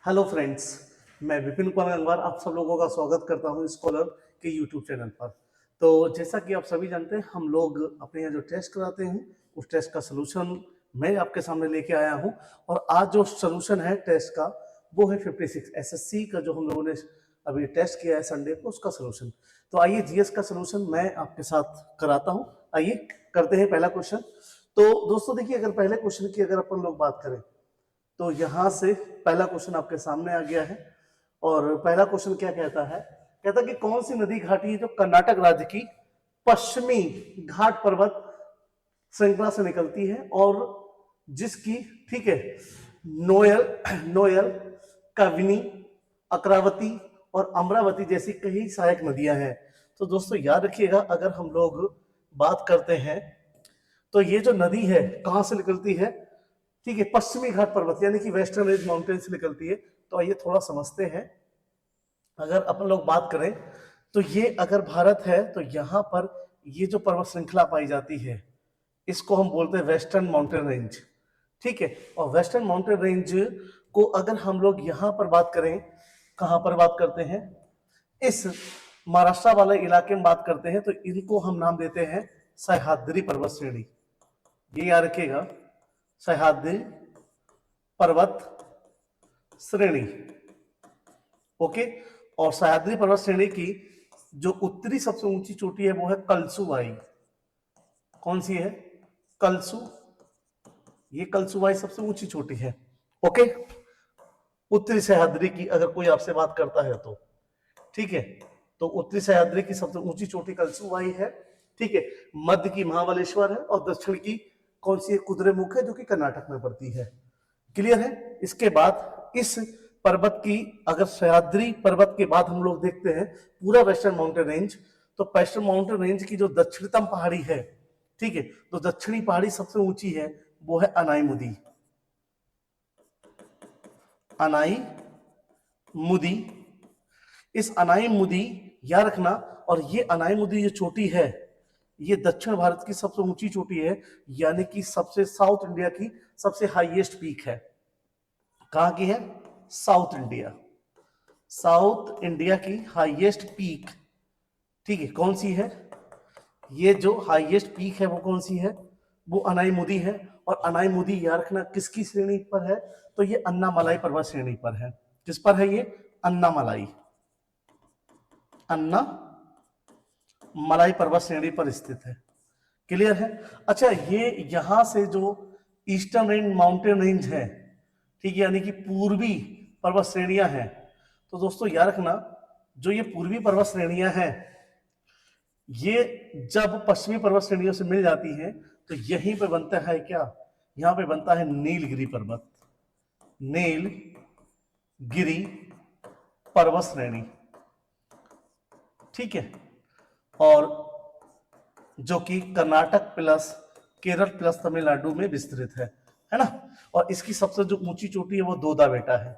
Hello friends, मैं विपिन कुमार गंगवार आप सब लोगों का स्वागत करता हूं स्कॉलर के यूट्यूब चैनल पर। तो जैसा कि आप सभी जानते हैं, हम लोग अपने यहाँ जो टेस्ट कराते हैं उस टेस्ट का सलूशन मैं आपके सामने लेके आया हूं। और आज जो सलूशन है टेस्ट का वो है 56 एसएससी का, जो हम लोगों ने अभी टेस्ट किया है संडे को, उसका सलूशन। तो आइए जीएस का सलूशन मैं आपके साथ कराता हूँ। आइए करते हैं पहला क्वेश्चन। तो दोस्तों देखिए, अगर पहले क्वेश्चन की अगर अपन लोग बात करें तो यहां से पहला क्वेश्चन आपके सामने आ गया है। और पहला क्वेश्चन क्या कहता है? कहता कि कौन सी नदी घाटी है जो कर्नाटक राज्य की पश्चिमी घाट पर्वत श्रृंखला से निकलती है और जिसकी, ठीक है, नोयल नोयल कविनी, अक्रावती और अमरावती जैसी कई सहायक नदियां हैं। तो दोस्तों याद रखिएगा, अगर हम लोग बात करते हैं तो ये जो नदी है कहां से निकलती है? ठीक है, पश्चिमी घाट पर्वत यानी कि वेस्टर्न रेंज माउंटेन से निकलती है। तो आइए थोड़ा समझते हैं। अगर अपन लोग बात करें तो ये अगर भारत है तो यहाँ पर ये जो पर्वत श्रृंखला पाई जाती है इसको हम बोलते हैं वेस्टर्न माउंटेन रेंज। ठीक है, और वेस्टर्न माउंटेन रेंज को अगर हम लोग यहाँ पर बात करें, कहाँ पर बात करते हैं, इस महाराष्ट्र वाले इलाके में बात करते हैं, तो इनको हम नाम देते हैं सह्याद्री पर्वत श्रेणी। ये याद रखिएगा, सह्याद्री पर्वत श्रेणी। ओके, और सह्याद्री पर्वत श्रेणी की जो उत्तरी सबसे ऊंची चोटी है वो है कलसुबाई। कौन सी है? कलसु। ये कलसुबाई सबसे ऊंची चोटी है। ओके, उत्तरी सह्याद्री की अगर कोई आपसे बात करता है तो, ठीक है, तो उत्तरी सह्याद्री की सबसे ऊंची चोटी कलसुबाई है। ठीक है, मध्य की महाबलेश्वर है और दक्षिण की कौन सी है? कुद्रेमुख है, जो कि कर्नाटक में पड़ती है। क्लियर है? इसके बाद इस पर्वत की, अगर सह्याद्री पर्वत के बाद हम लोग देखते हैं पूरा वेस्टर्न माउंटेन रेंज, तो वेस्टर्न माउंटेन रेंज की जो दक्षिणतम पहाड़ी है, ठीक है, तो दक्षिणी पहाड़ी सबसे ऊंची है, वो है अनाईमुदी। अनाईमुदी, इस अनाईमुदी याद रखना। और ये अनाईमुदी जो चोटी है ये दक्षिण भारत की सबसे ऊंची चोटी है, यानी कि सबसे साउथ इंडिया की सबसे हाईएस्ट पीक है। कहां की है? साउथ इंडिया, साउथ इंडिया की हाईएस्ट पीक। ठीक है, कौन सी है? ये जो हाईएस्ट पीक है वो कौन सी है? वो अनाईमुदी है। और अनाईमुदी याद रखना किसकी श्रेणी पर है? तो ये अन्नामलाई पर्वत श्रेणी पर है। किस पर है ये? अन्नामलाई, अन्नामलाई पर्वत श्रेणी पर स्थित है। क्लियर है? अच्छा, ये यहां से जो ईस्टर्न रेंज माउंटेन रेंज है, ठीक है, यानी कि पूर्वी पर्वत श्रेणियां हैं, तो दोस्तों याद रखना जो ये पूर्वी पर्वत श्रेणियां हैं ये जब पश्चिमी पर्वत श्रेणियों से मिल जाती हैं तो यहीं पे बनता है क्या? यहां पे बनता है नीलगिरी पर्वत, नीलगिरी पर्वत श्रेणी। ठीक है, और जो कि कर्नाटक प्लस केरल प्लस तमिलनाडु में विस्तृत है ना। और इसकी सबसे जो ऊंची चोटी है वो दोदा बेटा है।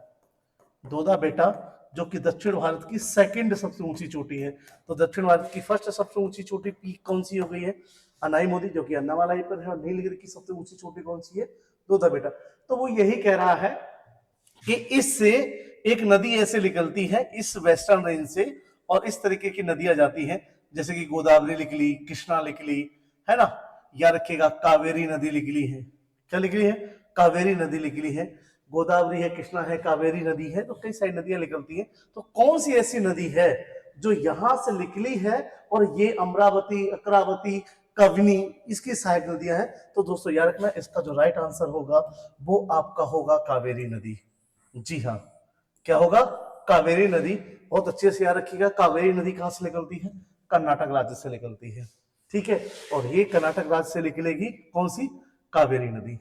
दोदा बेटा जो कि दक्षिण भारत की सेकंड सबसे ऊंची चोटी है। तो दक्षिण भारत की फर्स्ट सबसे ऊंची चोटी पीक कौन सी हो गई है? अनाईमुदी, जो कि अन्नामलाई पर है। और नीलगिरी की सबसे ऊंची चोटी कौन सी है? दोदा बेटा। तो वो यही कह रहा है कि इससे एक नदी ऐसे निकलती है इस वेस्टर्न रेंज से, और इस तरीके की नदियां जाती हैं, जैसे कि गोदावरी लिख ली, कृष्णा लिख ली, है ना। याद रखिएगा कावेरी नदी लिख ली है। क्या लिख ली है? कावेरी नदी लिख ली है। गोदावरी है, कृष्णा है, कावेरी नदी है, तो कई सारी नदियां निकलती हैं। तो कौन सी ऐसी नदी है जो यहां से निकली है और ये अमरावती, अक्रावती, कविनी इसकी सहायक नदियां हैं? तो दोस्तों याद रखना, इसका जो राइट आंसर होगा वो आपका होगा कावेरी नदी। जी हाँ, क्या होगा? कावेरी नदी। बहुत अच्छे से याद रखिएगा, कावेरी नदी कहां से निकलती है? कर्नाटक राज्य से निकलती है। ठीक है, और ये कर्नाटक राज्य से निकलेगी कौन सी? कावेरी नदी।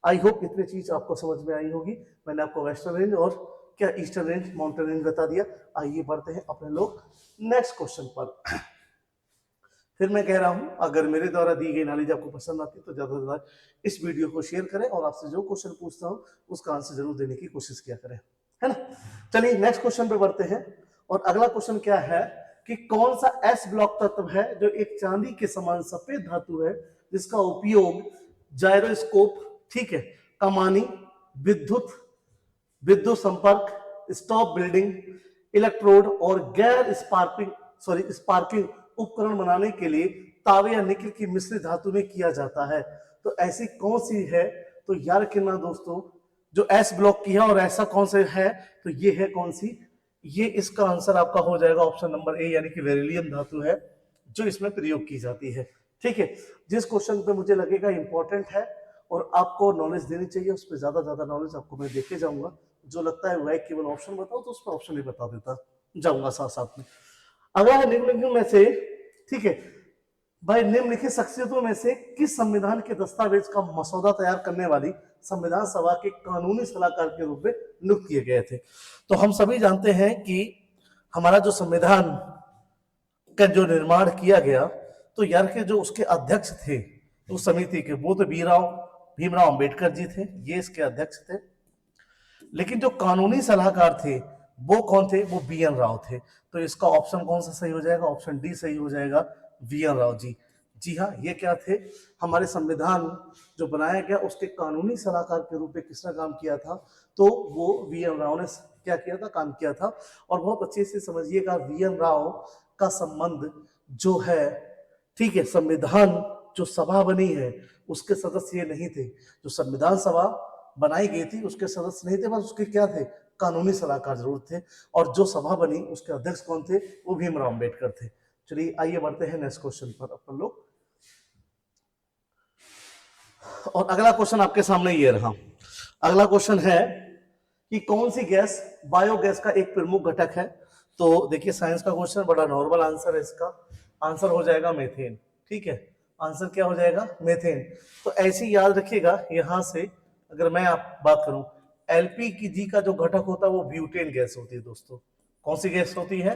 आई होप इतनी चीज आपको समझ में आई होगी। मैंने आपको वेस्टर्न रेंज और क्या ईस्टर्न रेंज, माउंटेन रेंज बता दिया। आइए बढ़ते हैं अपने लोग नेक्स्ट क्वेश्चन पर। फिर मैं कह रहा हूं, अगर मेरे द्वारा दी गई नॉलेज आपको पसंद आती है तो ज्यादा से ज्यादा इस वीडियो को शेयर करें और आपसे जो क्वेश्चन पूछता हूं उसका आंसर जरूर देने की कोशिश किया करें, है ना। चलिए नेक्स्ट क्वेश्चन पे बढ़ते हैं। और अगला क्वेश्चन क्या है कि कौन सा एस ब्लॉक तत्व है जो एक चांदी के समान सफेद धातु है जिसका उपयोग जायरोस्कोप, ठीक है, कमानी, विद्युत विद्युत संपर्क, स्टॉप बिल्डिंग इलेक्ट्रोड और गैर स्पार्किंग उपकरण बनाने के लिए तांबे या निकल की मिश्रित धातु में किया जाता है। तो ऐसी कौन सी है, तो याद रखना दोस्तों, जो एस ब्लॉक की है, और ऐसा कौन सा है, तो ये है कौन सी, ये इसका आंसर आपका हो जाएगा ऑप्शन नंबर ए, यानी कि बेरिलियम धातु है जो इसमें प्रयोग की जाती है। ठीक है, जिस क्वेश्चन पे मुझे लगेगा इंपॉर्टेंट है और आपको नॉलेज देनी चाहिए, उस पर ज्यादा नॉलेज आपको मैं देके जाऊंगा। जो लगता है वह केवल ऑप्शन बताओ तो उस पर ऑप्शन ही बता देता जाऊंगा साथ साथ में। अगला है निम्नलिखित में से, ठीक है भाई, निम्नलिखित शख्सियतों में से किस संविधान के दस्तावेज का मसौदा तैयार करने वाली संविधान सभा के कानूनी सलाहकार के रूप में नियुक्त किए गए थे। तो हम सभी जानते हैं कि हमारा जो संविधान का जो निर्माण किया गया, तो यार के जो उसके अध्यक्ष थे उस समिति के, वो तो भीमराव अंबेडकर जी थे, ये इसके अध्यक्ष थे। लेकिन जो कानूनी सलाहकार थे वो कौन थे, वो बी एन राव थे। तो इसका ऑप्शन कौन सा सही हो जाएगा, ऑप्शन डी सही हो जाएगा, वी एन राव जी। जी हाँ, ये क्या थे, हमारे संविधान जो बनाया गया उसके कानूनी सलाहकार के रूप में किसने काम किया था, तो वो वी एन राव ने क्या किया था, काम किया था। और बहुत अच्छे से समझिएगा, वी एन राव का संबंध जो है, ठीक है, संविधान जो सभा बनी है उसके सदस्य ये नहीं थे। जो संविधान सभा बनाई गई थी उसके सदस्य नहीं थे, बस उसके क्या थे, कानूनी सलाहकार जरूर थे। और जो सभा बनी उसके अध्यक्ष कौन थे, वो भीमराव अंबेडकर थे। चलिए आइए बढ़ते हैं नेक्स्ट क्वेश्चन पर अपन लोग। और अगला क्वेश्चन आपके सामने ये रहा। अगला क्वेश्चन है कि कौन सी गैस बायोगैस का एक प्रमुख घटक है। तो देखिए साइंस का क्वेश्चन, बड़ा नॉर्मल आंसर है इसका, आंसर हो जाएगा मेथेन। ठीक है, आंसर क्या हो जाएगा, मेथेन। तो ऐसे याद रखिएगा, यहां से अगर मैं आप बात करूं, एलपीजी जी का जो घटक होता है वो ब्यूटेन गैस होती है दोस्तों। कौन सी गैस होती है,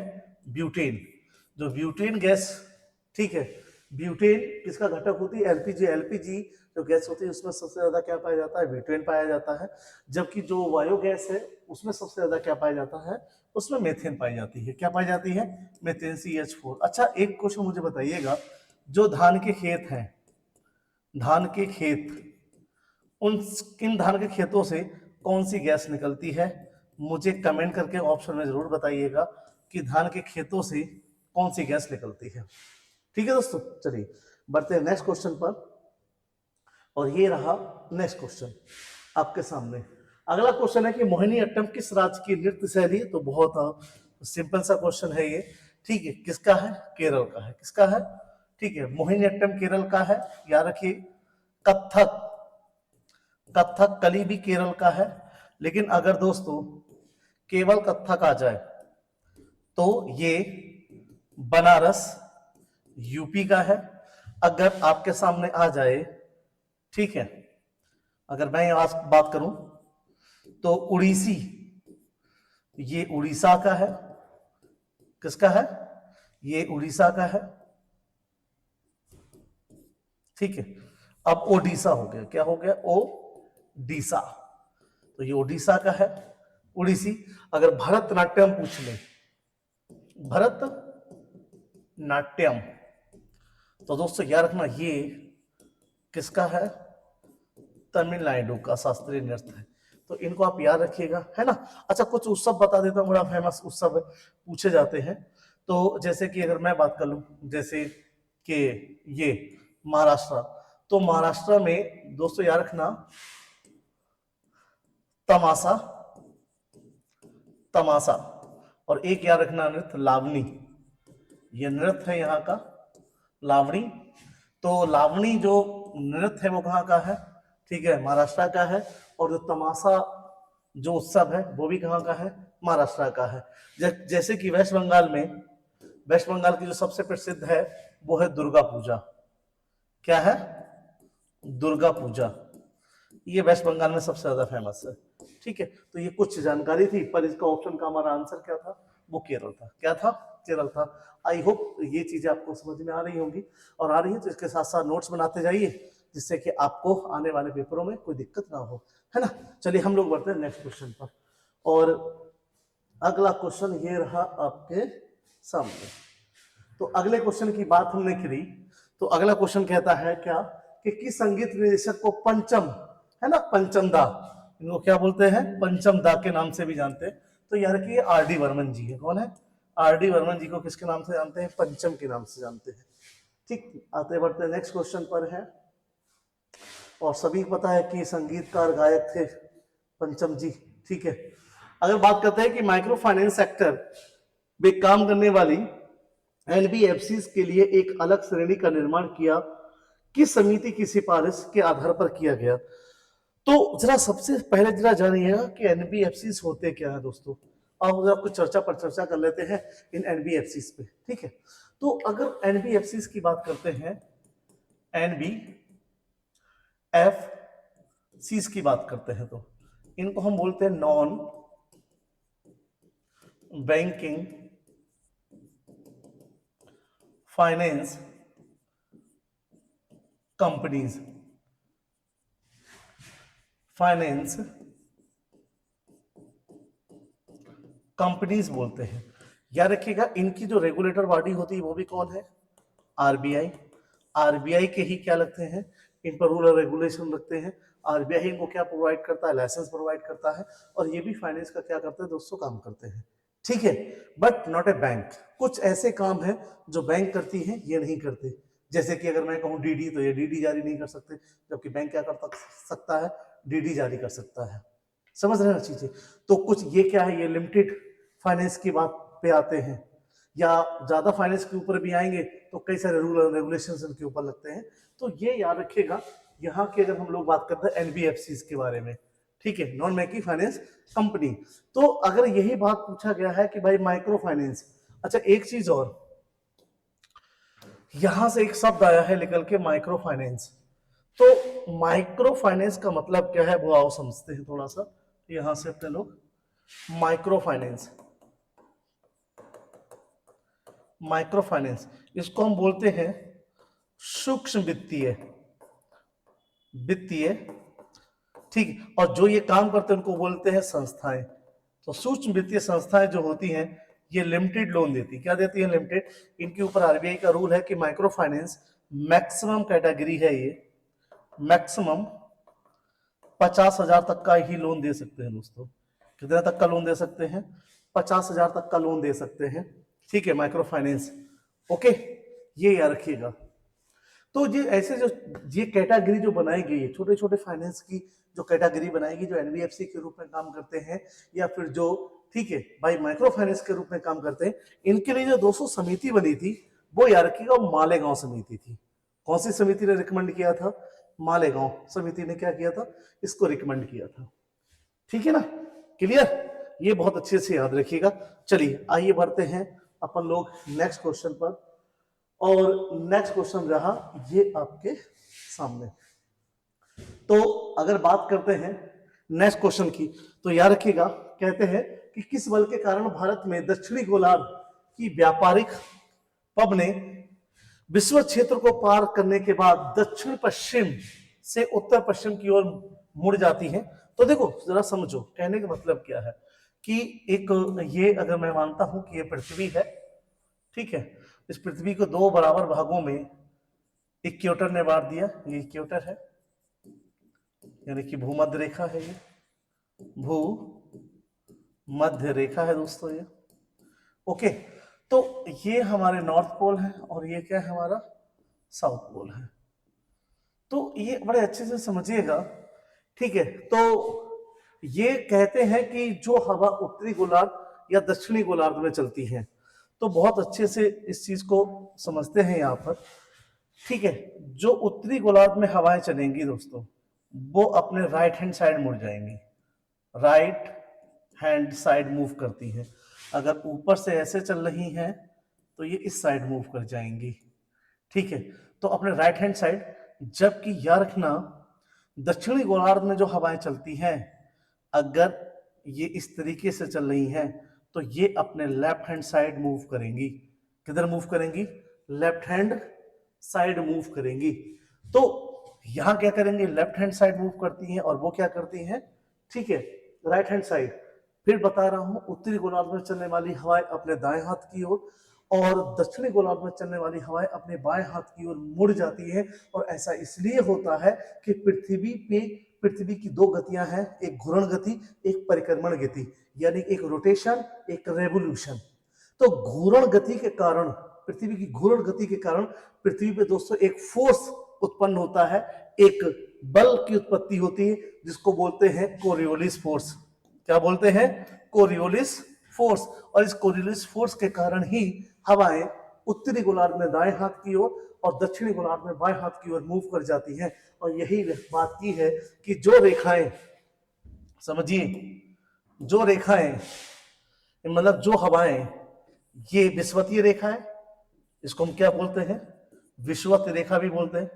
ब्यूटेन। जो ब्यूटेन गैस, ठीक है, ब्यूटेन किसका घटक होती है, एलपीजी। एलपीजी जो गैस होती है उसमें सबसे ज्यादा क्या पाया जाता है, ब्यूटेन पाया जाता है। जबकि जो बायोगैस है उसमें सबसे ज्यादा क्या पाया जाता है, उसमें मेथेन पाई जाती है। क्या पाई जाती है, मेथेन CH4। अच्छा एक क्वेश्चन मुझे बताइएगा, जो धान के खेत हैं, धान के खेत, उन किन धान के खेतों से कौन सी गैस निकलती है, मुझे कमेंट करके ऑप्शन में जरूर बताइएगा कि धान के खेतों से कौन सी गैस निकलती है। ठीक है दोस्तों, चलिए बढ़ते हैं नेक्स्ट क्वेश्चन पर। और ये रहा नेक्स्ट क्वेश्चन आपके सामने। अगला क्वेश्चन है कि मोहिनीअट्टम किस राज्य की नृत्य शैली है। तो बहुत सिंपल सा क्वेश्चन है ये। ठीक है, किसका है, केरल का है। किसका है, ठीक है, मोहिनीअट्टम केरल का है। याद रखिए, कथक, कथकली भी केरल का है। लेकिन अगर दोस्तों केवल कथक आ जाए तो ये बनारस यूपी का है। अगर आपके सामने आ जाए, ठीक है, अगर मैं यहां बात करूं तो उड़ीसी, ये उड़ीसा का है। किसका है, ये उड़ीसा का है। ठीक है, अब ओडिशा हो गया, क्या हो गया, ओडिशा। तो ये ओडिशा का है, उड़ीसी। अगर भरतनाट्यम पूछ ले, भरतनाट्यम, तो दोस्तों याद रखना ये किसका है, तमिलनाडु का शास्त्रीय नृत्य है। तो इनको आप याद रखिएगा, है ना। अच्छा कुछ उत्सव बता देता हूँ, बड़ा फेमस उत्सव पूछे जाते हैं। तो जैसे कि अगर मैं बात कर लूं, जैसे कि ये महाराष्ट्र, तो महाराष्ट्र में दोस्तों याद रखना तमाशा, तमाशा, और एक याद रखना नृत्य लावनी। ये नृत्य है यहाँ का, लावनी। तो लावनी जो नृत्य है वो कहाँ का है, ठीक है, महाराष्ट्र का है। और जो तमाशा जो उत्सव है वो भी कहाँ का है, महाराष्ट्र का है। जैसे कि वेस्ट बंगाल में, वेस्ट बंगाल की जो सबसे प्रसिद्ध है वो है दुर्गा पूजा। क्या है, दुर्गा पूजा, ये वेस्ट बंगाल में सबसे ज्यादा फेमस है। ठीक है, तो ये कुछ जानकारी थी, पर इसका ऑप्शन का हमारा आंसर क्या था, वो केरल था। क्या था, केरल था। आई होप ये चीजें आपको समझ में आ रही होंगी, और आ रही है तो इसके साथ साथ नोट्स बनाते जाइए, जिससे कि आपको आने वाले पेपरों में कोई दिक्कत ना हो, है ना। चलिए हम लोग बढ़ते हैं नेक्स्ट क्वेश्चन पर। और अगला क्वेश्चन ये रहा आपके सामने। तो अगले क्वेश्चन की बात हमने करी, तो अगला क्वेश्चन कहता है क्या, कि किस संगीत निर्देशक को पंचम, है ना, पंचम दा, इनको क्या बोलते हैं, पंचम दा के नाम से भी जानते हैं। तो यार कि ये आर.डी. बर्मन जी है। कौन है? आर.डी. बर्मन जी को किसके नाम से जानते हैं? पंचम के नाम से जानते हैं। ठीक, आते बढ़ते नेक्स्ट क्वेश्चन पर है। और सभी को पता है कि संगीतकार गायक थे पंचम जी। ठीक है, अगर बात करते हैं कि माइक्रो फाइनेंस सेक्टर में काम करने वाली एनबीएफसी के लिए एक अलग श्रेणी का निर्माण किया, किस समिति की सिफारिश के आधार पर किया गया? तो जरा सबसे पहले जरा जानिएगा कि एनबीएफसी होते क्या है दोस्तों। अब जरा कुछ चर्चा पर चर्चा कर लेते हैं इन एनबीएफसी पे। ठीक है, तो अगर एनबीएफसी की बात करते हैं, एनबीएफसी की बात करते हैं, तो इनको हम बोलते हैं non banking finance companies, finance companies बोलते हैं। याद रखिएगा, इनकी जो रेगुलेटर बॉडी होती है वो भी कौन है? आरबीआई। आरबीआई के ही क्या लगते हैं? इन पर रूल और रेगुलेशन लगते हैं। आरबीआई इनको क्या प्रोवाइड करता है? लाइसेंस प्रोवाइड करता है। और ये भी फाइनेंस का क्या करते हैं दोस्तों? काम करते हैं। ठीक है, बट नॉट ए बैंक। कुछ ऐसे काम है जो बैंक करती है, ये नहीं करते। जैसे कि अगर मैं कहूँ डीडी, तो ये डीडी जारी नहीं कर सकते, जबकि बैंक क्या कर सकता है? डीडी जारी कर सकता है। समझ रहे हैं ना चीजें? तो कुछ ये क्या है, ये लिमिटेड फाइनेंस की बात पे आते हैं, या ज्यादा फाइनेंस के ऊपर भी आएंगे तो कई सारे रूल और रेगुलेशंस इनके ऊपर लगते हैं। तो ये याद रखिएगा, यहाँ की अगर हम लोग बात करते हैं एनबीएफसी के बारे में, ठीक है, नॉन बैंकिंग फाइनेंस कंपनी। तो अगर यही बात पूछा गया है कि भाई माइक्रो फाइनेंस, अच्छा एक चीज और, यहां से एक शब्द आया है निकल के माइक्रो फाइनेंस। तो माइक्रो फाइनेंस का मतलब क्या है वो आओ समझते हैं थोड़ा सा। यहां से अपने लोग माइक्रो फाइनेंस, माइक्रो फाइनेंस इसको हम बोलते हैं सूक्ष्म वित्तीय, वित्तीय। ठीक, और जो ये काम करते हैं उनको बोलते हैं संस्थाएं। तो सूक्ष्म वित्तीय संस्थाएं जो होती हैं ये लिमिटेड लोन देती, क्या देती है? लिमिटेड। इनके ऊपर आरबीआई का रूल है कि माइक्रो फाइनेंस मैक्सिमम कैटेगरी है, ये मैक्सिमम 50,000 तक का ही लोन दे सकते हैं दोस्तों। कितने तक का लोन दे सकते हैं? 50,000 तक का लोन दे सकते हैं। ठीक है, माइक्रो फाइनेंस। ओके, ये याद रखिएगा। तो ये ऐसे जो ये कैटेगरी जो बनाई गई है, छोटे छोटे फाइनेंस की जो कैटेगरी बनाएगी, जो एनबीएफसी के रूप में काम करते हैं, या फिर जो ठीक है भाई माइक्रो फाइनेंस के रूप में काम करते हैं, इनके लिए जो 200 समिति बनी थी वो याद रखिएगा मालेगांव समिति थी। कौन सी समिति ने रिकमेंड किया था? मालेगांव समिति ने क्या किया था? इसको रिकमेंड किया था। ठीक है ना, क्लियर? ये बहुत अच्छे से याद रखिएगा। चलिए आइए बढ़ते हैं अपन लोग नेक्स्ट क्वेश्चन पर। और नेक्स्ट क्वेश्चन रहा ये आपके सामने। तो अगर बात करते हैं नेक्स्ट क्वेश्चन की, तो याद रखिएगा, कहते हैं कि किस बल के कारण भारत में दक्षिणी गोलार्ध की व्यापारिक पब ने विश्व क्षेत्र को पार करने के बाद दक्षिण पश्चिम से उत्तर पश्चिम की ओर मुड़ जाती है? तो देखो जरा समझो, कहने का मतलब क्या है कि एक ये अगर मैं मानता हूं कि ये पृथ्वी है, ठीक है, इस पृथ्वी को दो बराबर भागों में इक्वेटर ने बांट दिया। ये इक्वेटर है, यानी कि भूमध्य रेखा है, ये भू मध्य रेखा है दोस्तों ये। ओके, तो ये हमारे नॉर्थ पोल है और ये क्या है? हमारा साउथ पोल है। तो ये बड़े अच्छे से समझिएगा, ठीक है। तो ये कहते हैं कि जो हवा उत्तरी गोलार्ध या दक्षिणी गोलार्ध में चलती है, तो बहुत अच्छे से इस चीज को समझते हैं यहाँ पर, ठीक है। जो उत्तरी गोलार्ध में हवाएं चलेंगी दोस्तों, वो अपने राइट हैंड साइड मुड़ जाएंगी, राइट हैंड साइड मूव करती है। अगर ऊपर से ऐसे चल रही हैं तो ये इस साइड मूव कर जाएंगी, ठीक है, तो अपने राइट हैंड साइड। जबकि याद रखना, दक्षिणी गोलार्ध में जो हवाएं चलती हैं, अगर ये इस तरीके से चल रही हैं तो ये अपने लेफ्ट हैंड साइड मूव करेंगी। किधर मूव करेंगी? लेफ्ट हैंड साइड मूव करेंगी। तो यहां क्या करेंगे? लेफ्ट हैंड साइड मूव करती हैं, और वो क्या करती हैं? ठीक है, राइट हैंड साइड। फिर बता रहा हूं, उत्तरी गोलार्ध में चलने वाली हवाएं अपने दाएं हाथ की ओर, और दक्षिणी गोलार्ध में चलने वाली हवाएं अपने बाएं हाथ की ओर मुड़ जाती है। और ऐसा इसलिए होता है कि पृथ्वी पे पृथ्वी की दो गतियां हैं, एक घूर्ण गति, एक परिक्रमण गति, यानी एक रोटेशन, एक रेवोल्यूशन। तो घूर्ण गति के कारण, पृथ्वी की घूर्ण गति के कारण पृथ्वी पे दोस्तों एक फोर्स उत्पन्न होता है, एक बल की उत्पत्ति होती है, जिसको बोलते हैं कोरियोलिस फोर्स। क्या बोलते हैं? Coriolis force. और इस कोरियोलिस फोर्स के कारण ही हवाएं उत्तरी गोलार्ध में दाएं हाथ की ओर और दक्षिणी गोलार्ध में बाएं हाथ की ओर मूव कर जाती हैं। और यही बात की है कि जो रेखाएं, समझिए, जो रेखाएं, मतलब जो हवाएं, ये विषुवतीय रेखा है, इसको हम क्या बोलते हैं? विषुवत रेखा भी बोलते हैं।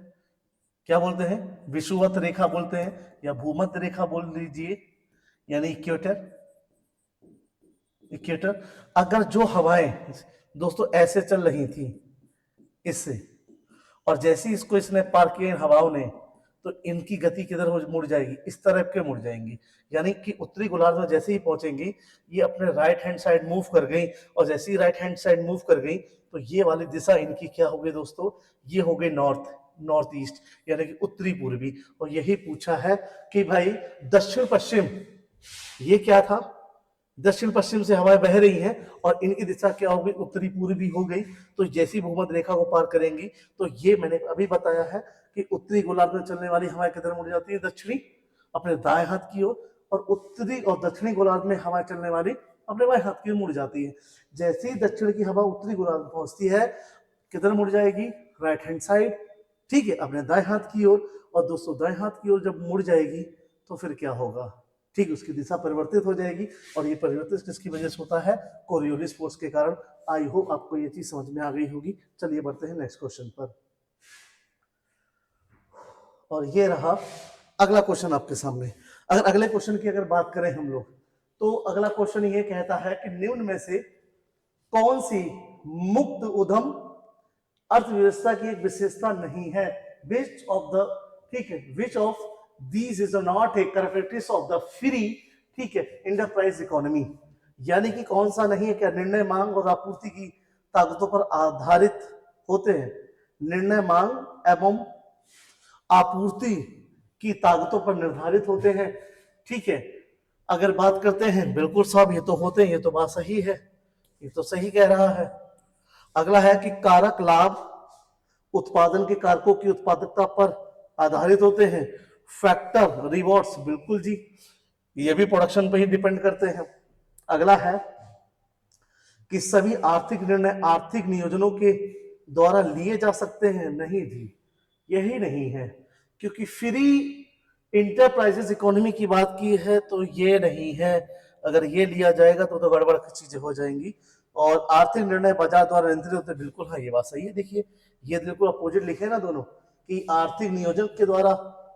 क्या बोलते हैं? विषुवत रेखा बोलते हैं, या भूमध्य रेखा बोल लीजिए, यानी इक्वेटर। इक्वेटर। अगर जो हवाएं दोस्तों ऐसे चल रही थी इससे, और जैसे इसको इसने पार किया इन हवाओं ने, तो इनकी गति किधर हो मुड़ जाएगी? इस तरफ के मुड़ जाएंगी। यानी कि उत्तरी गोलार्ध में जैसे ही पहुंचेंगी, ये अपने राइट हैंड साइड मूव कर गई, और जैसे ही राइट हैंड साइड मूव कर गई, तो ये वाली दिशा इनकी क्या हो गई दोस्तों? ये हो गई नॉर्थ ईस्ट, यानी कि उत्तरी पूर्वी। और यही पूछा है कि भाई दक्षिण पश्चिम, ये क्या था? दक्षिण पश्चिम से हवाएं बह रही हैं और इनकी दिशा क्या हो गई? उत्तरी पूर्वी हो गई। तो जैसी भूमध्य रेखा को पार करेंगी, तो ये मैंने अभी बताया है कि उत्तरी गोलार्ध में चलने वाली हवाएं किधर मुड़ जाती है? दक्षिणी, अपने दाएं हाथ की ओर, और उत्तरी और दक्षिणी गोलार्ध में हवाएं चलने वाली अपने बाएं हाथ की ओर मुड़ जाती है। जैसे ही दक्षिण की हवा उत्तरी गोलार्ध में पहुंचती है, किधर मुड़ जाएगी? राइट हैंड साइड, ठीक है, अपने दाएं हाथ की ओर। और दोस्तों दाएं हाथ की ओर जब मुड़ जाएगी, तो फिर क्या होगा? ठीक, उसकी दिशा परिवर्तित हो जाएगी। और ये परिवर्तित किसकी वजह से होता है? कोरियोलिस फोर्स के कारण। आई होप आपको ये चीज समझ में आ गई होगी। चलिए बढ़ते हैं नेक्स्ट क्वेश्चन पर। और ये रहा अगला क्वेश्चन आपके सामने। अगर अगले क्वेश्चन की अगर बात करें हम लोग, तो अगला क्वेश्चन ये कहता है कि निम्न में से कौन सी मुक्त उद्यम अर्थव्यवस्था की एक विशेषता नहीं है? विच ऑफ द, ठीक है, which of these is not a characteristics of the free, ठीक है, इंटरप्राइज इकोनॉमी। यानी कि कौन सा नहीं है? क्या निर्णय मांग और आपूर्ति की ताकतों पर आधारित होते हैं? निर्णय मांग एवं आपूर्ति की ताकतों पर निर्धारित होते हैं, ठीक है। अगर बात करते हैं, बिल्कुल साहब ये तो होते हैं, ये तो बात सही है, ये तो सही कह रहा है। अगला है कि कारक लाभ उत्पादन के कारकों की उत्पादकता पर आधारित होते हैं। फैक्टर रिवॉर्ड्स, बिल्कुल जी, ये भी प्रोडक्शन पर ही डिपेंड करते हैं। अगला है कि सभी आर्थिक निर्णय आर्थिक नियोजनों के द्वारा लिए जा सकते हैं। नहीं जी, यही नहीं है, क्योंकि फ्री इंटरप्राइजेस इकोनॉमी की बात की है, तो ये नहीं है। अगर ये लिया जाएगा तो गड़बड़ चीजें हो जाएंगी। और आर्थिक निर्णय बाजार द्वारा नियंत्रित होते, बिल्कुल हाँ, ये बात सही है। देखिए ये बिल्कुल अपोजिट लिखे ना दोनों, कि आर्थिक नियोजन के द्वारा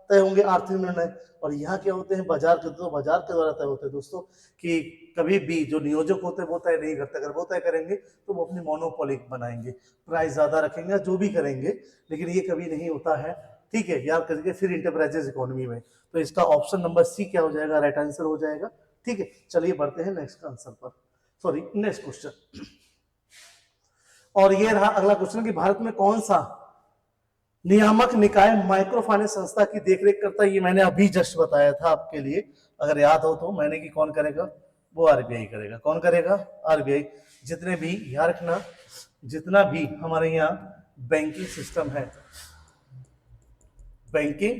तय होंगे आर्थिक निर्णय, और यहाँ क्या होते हैं? बाजार के, तो बाजार के द्वारा तय होते हैं दोस्तों। कि कभी भी जो नियोजक होते हैं वो तय नहीं करते। अगर वो तय करेंगे तो वो अपनी मोनोपोली बनाएंगे, प्राइस ज्यादा रखेंगे, जो भी करेंगे, लेकिन ये कभी नहीं होता है, ठीक है, याद करके। फिर इंटरप्राइजेस इकोनॉमी में, तो इसका ऑप्शन नंबर सी क्या हो जाएगा? राइट आंसर हो जाएगा, ठीक है। चलिए बढ़ते हैं नेक्स्ट आंसर पर, सॉरी नेक्स्ट क्वेश्चन। और ये रहा अगला क्वेश्चन कि भारत में कौन सा नियामक निकाय माइक्रो फाइनेंस संस्था की देखरेख करता है? ये मैंने अभी जस्ट बताया था आपके लिए, अगर याद हो तो। मैंने कि कौन करेगा? वो आरबीआई करेगा। कौन करेगा? आरबीआई। जितने भी, याद रखना, जितना भी हमारे यहाँ बैंकिंग सिस्टम है, बैंकिंग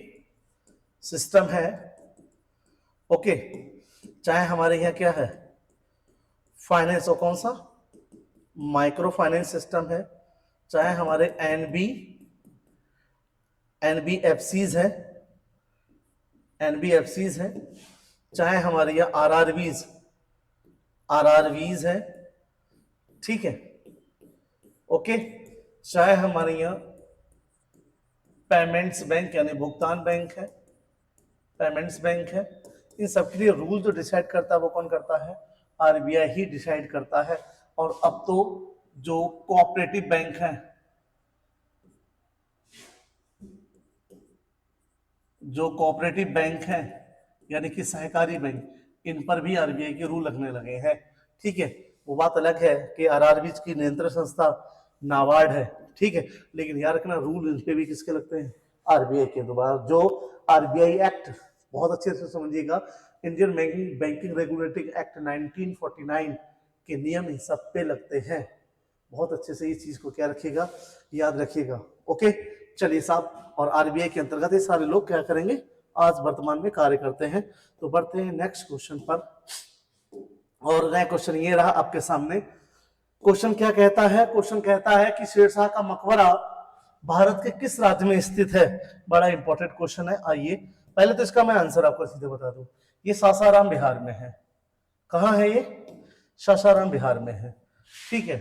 सिस्टम है, ओके, चाहे हमारे यहाँ क्या है, फाइनेंस, और कौन सा माइक्रो फाइनेंस सिस्टम है, चाहे हमारे एनबीएफसीज है, एनबीएफसीज है, चाहे हमारे यहाँ आरआरवीज है, ठीक है, ओके, चाहे हमारे यहाँ पेमेंट्स बैंक यानी भुगतान बैंक है, पेमेंट्स बैंक है। इन सबके लिए रूल जो डिसाइड करता है वो कौन करता है? आरबीआई ही डिसाइड करता है। और अब तो जो कोऑपरेटिव बैंक है, जो कोऑपरेटिव बैंक है यानी कि सहकारी बैंक, इन पर भी आरबीआई के रूल लगने लगे हैं, ठीक है। वो बात अलग है कि आरआरबी की नियंत्रण संस्था नाबार्ड है, ठीक है, लेकिन याद रखना रूल इन पे भी किसके लगते हैं? आरबीआई के। दोबारा जो आरबीआई एक्ट बहुत अच्छे से समझिएगा। इंडियन बैंकिंग रेगुलेटरी एक्ट 1949 के नियम इन सब पे लगते हैं। बहुत अच्छे से इस चीज को क्या रखिएगा, याद रखिएगा। ओके, चलिए साहब, और आरबीआई के अंतर्गत ये सारे लोग क्या करेंगे, आज वर्तमान में कार्य करते हैं। तो बढ़ते हैं नेक्स्ट क्वेश्चन पर, और नया क्वेश्चन ये रहा आपके सामने। क्वेश्चन क्या कहता है, क्वेश्चन कहता है कि शेरशाह का मकबरा भारत के किस राज्य में स्थित है। बड़ा इंपॉर्टेंट क्वेश्चन है। आइए पहले तो इसका मैं आंसर आपको सीधे बता दूं, ये सासाराम बिहार में है। कहाँ है ये, सासाराम बिहार में है। ठीक है,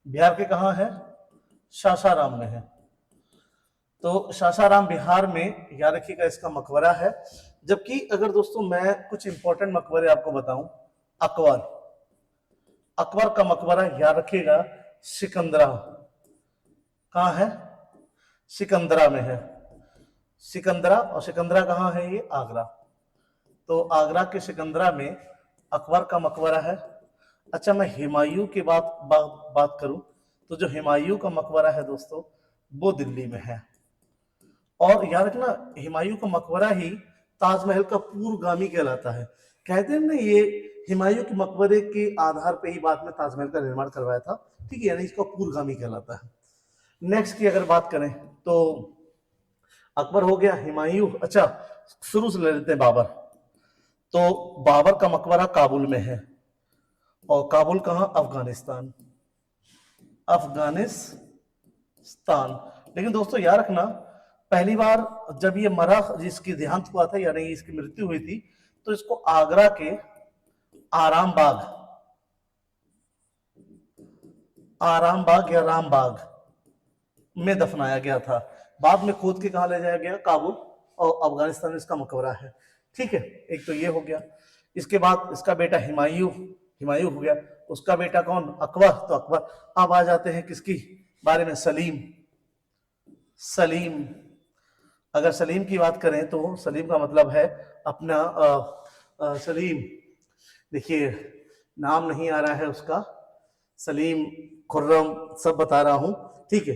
बिहार के कहाँ है, सासाराम में है। तो सासाराम बिहार में याद रखिएगा इसका मकबरा है। जबकि अगर दोस्तों मैं कुछ इंपॉर्टेंट मकबरे आपको बताऊं, अकबर, अकबर का मकबरा याद रखिएगा सिकंदरा। कहाँ है, सिकंदरा में है। सिकंदरा, और सिकंदरा कहाँ है, ये आगरा। तो आगरा के सिकंदरा में अकबर का मकबरा है। अच्छा, मैं हुमायूं की बात करूं तो जो हुमायूं का मकबरा है दोस्तों वो दिल्ली में है। और याद रखना हुमायूं का मकबरा ही ताजमहल का पूर्वगामी कहलाता है। कहते हैं ना, ये हुमायूं के मकबरे के आधार पे ही बाद में ताजमहल का निर्माण करवाया था। ठीक है, यानी इसका पूर्वगामी कहलाता है। नेक्स्ट की अगर बात करें तो अकबर हो गया, हुमायूं। अच्छा, शुरू से ले लेते हैं बाबर। तो बाबर का मकबरा काबुल में है। और काबुल कहाँ, अफगानिस्तान, अफगानिस्तान। लेकिन दोस्तों याद रखना, पहली बार जब ये मरा, जिसकी देहांत हुआ था यानी इसकी मृत्यु हुई थी, तो इसको आगरा के आरामबाग, आरामबाग या रामबाग में दफनाया गया था। बाद में खोद के कहा ले जाया गया, काबुल, और अफगानिस्तान में इसका मकबरा है। ठीक है, एक तो ये हो गया। इसके बाद इसका बेटा हुमायूं, हुमायूं हो गया। उसका बेटा कौन, अकबर। तो अकबर। अब आ जाते हैं किसकी बारे में, सलीम। सलीम, अगर सलीम की बात करें तो सलीम का मतलब है अपना सलीम। देखिए नाम नहीं आ रहा है उसका, सलीम, खुर्रम, सब बता रहा हूं। ठीक है,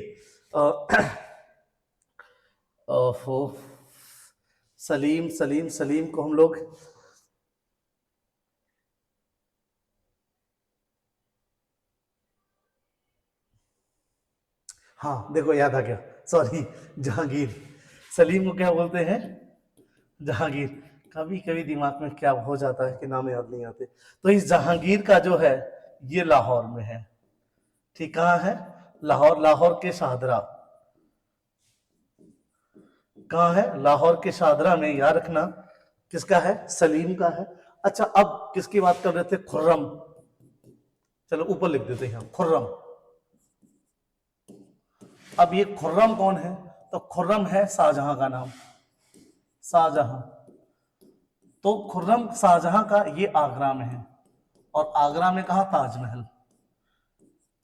सलीम सलीम सलीम को हम लोग हाँ देखो याद आ गया, सॉरी, जहांगीर। सलीम को क्या बोलते हैं, जहांगीर। कभी कभी दिमाग में क्या हो जाता है कि नाम याद नहीं आते। तो इस जहांगीर का जो है ये लाहौर में है। ठीक, कहाँ है, लाहौर, लाहौर के शाहदरा। कहाँ है, लाहौर के शाहदरा में। याद रखना किसका है, सलीम का है। अच्छा, अब किसकी बात कर रहे थे, खुर्रम। चलो ऊपर लिख देते हैं खुर्रम। अब ये खुर्रम कौन है, तो खुर्रम है शाहजहां का नाम, शाहजहां। तो खुर्रम शाहजहां का ये आगरा में है। और आगरा में कहा, ताजमहल।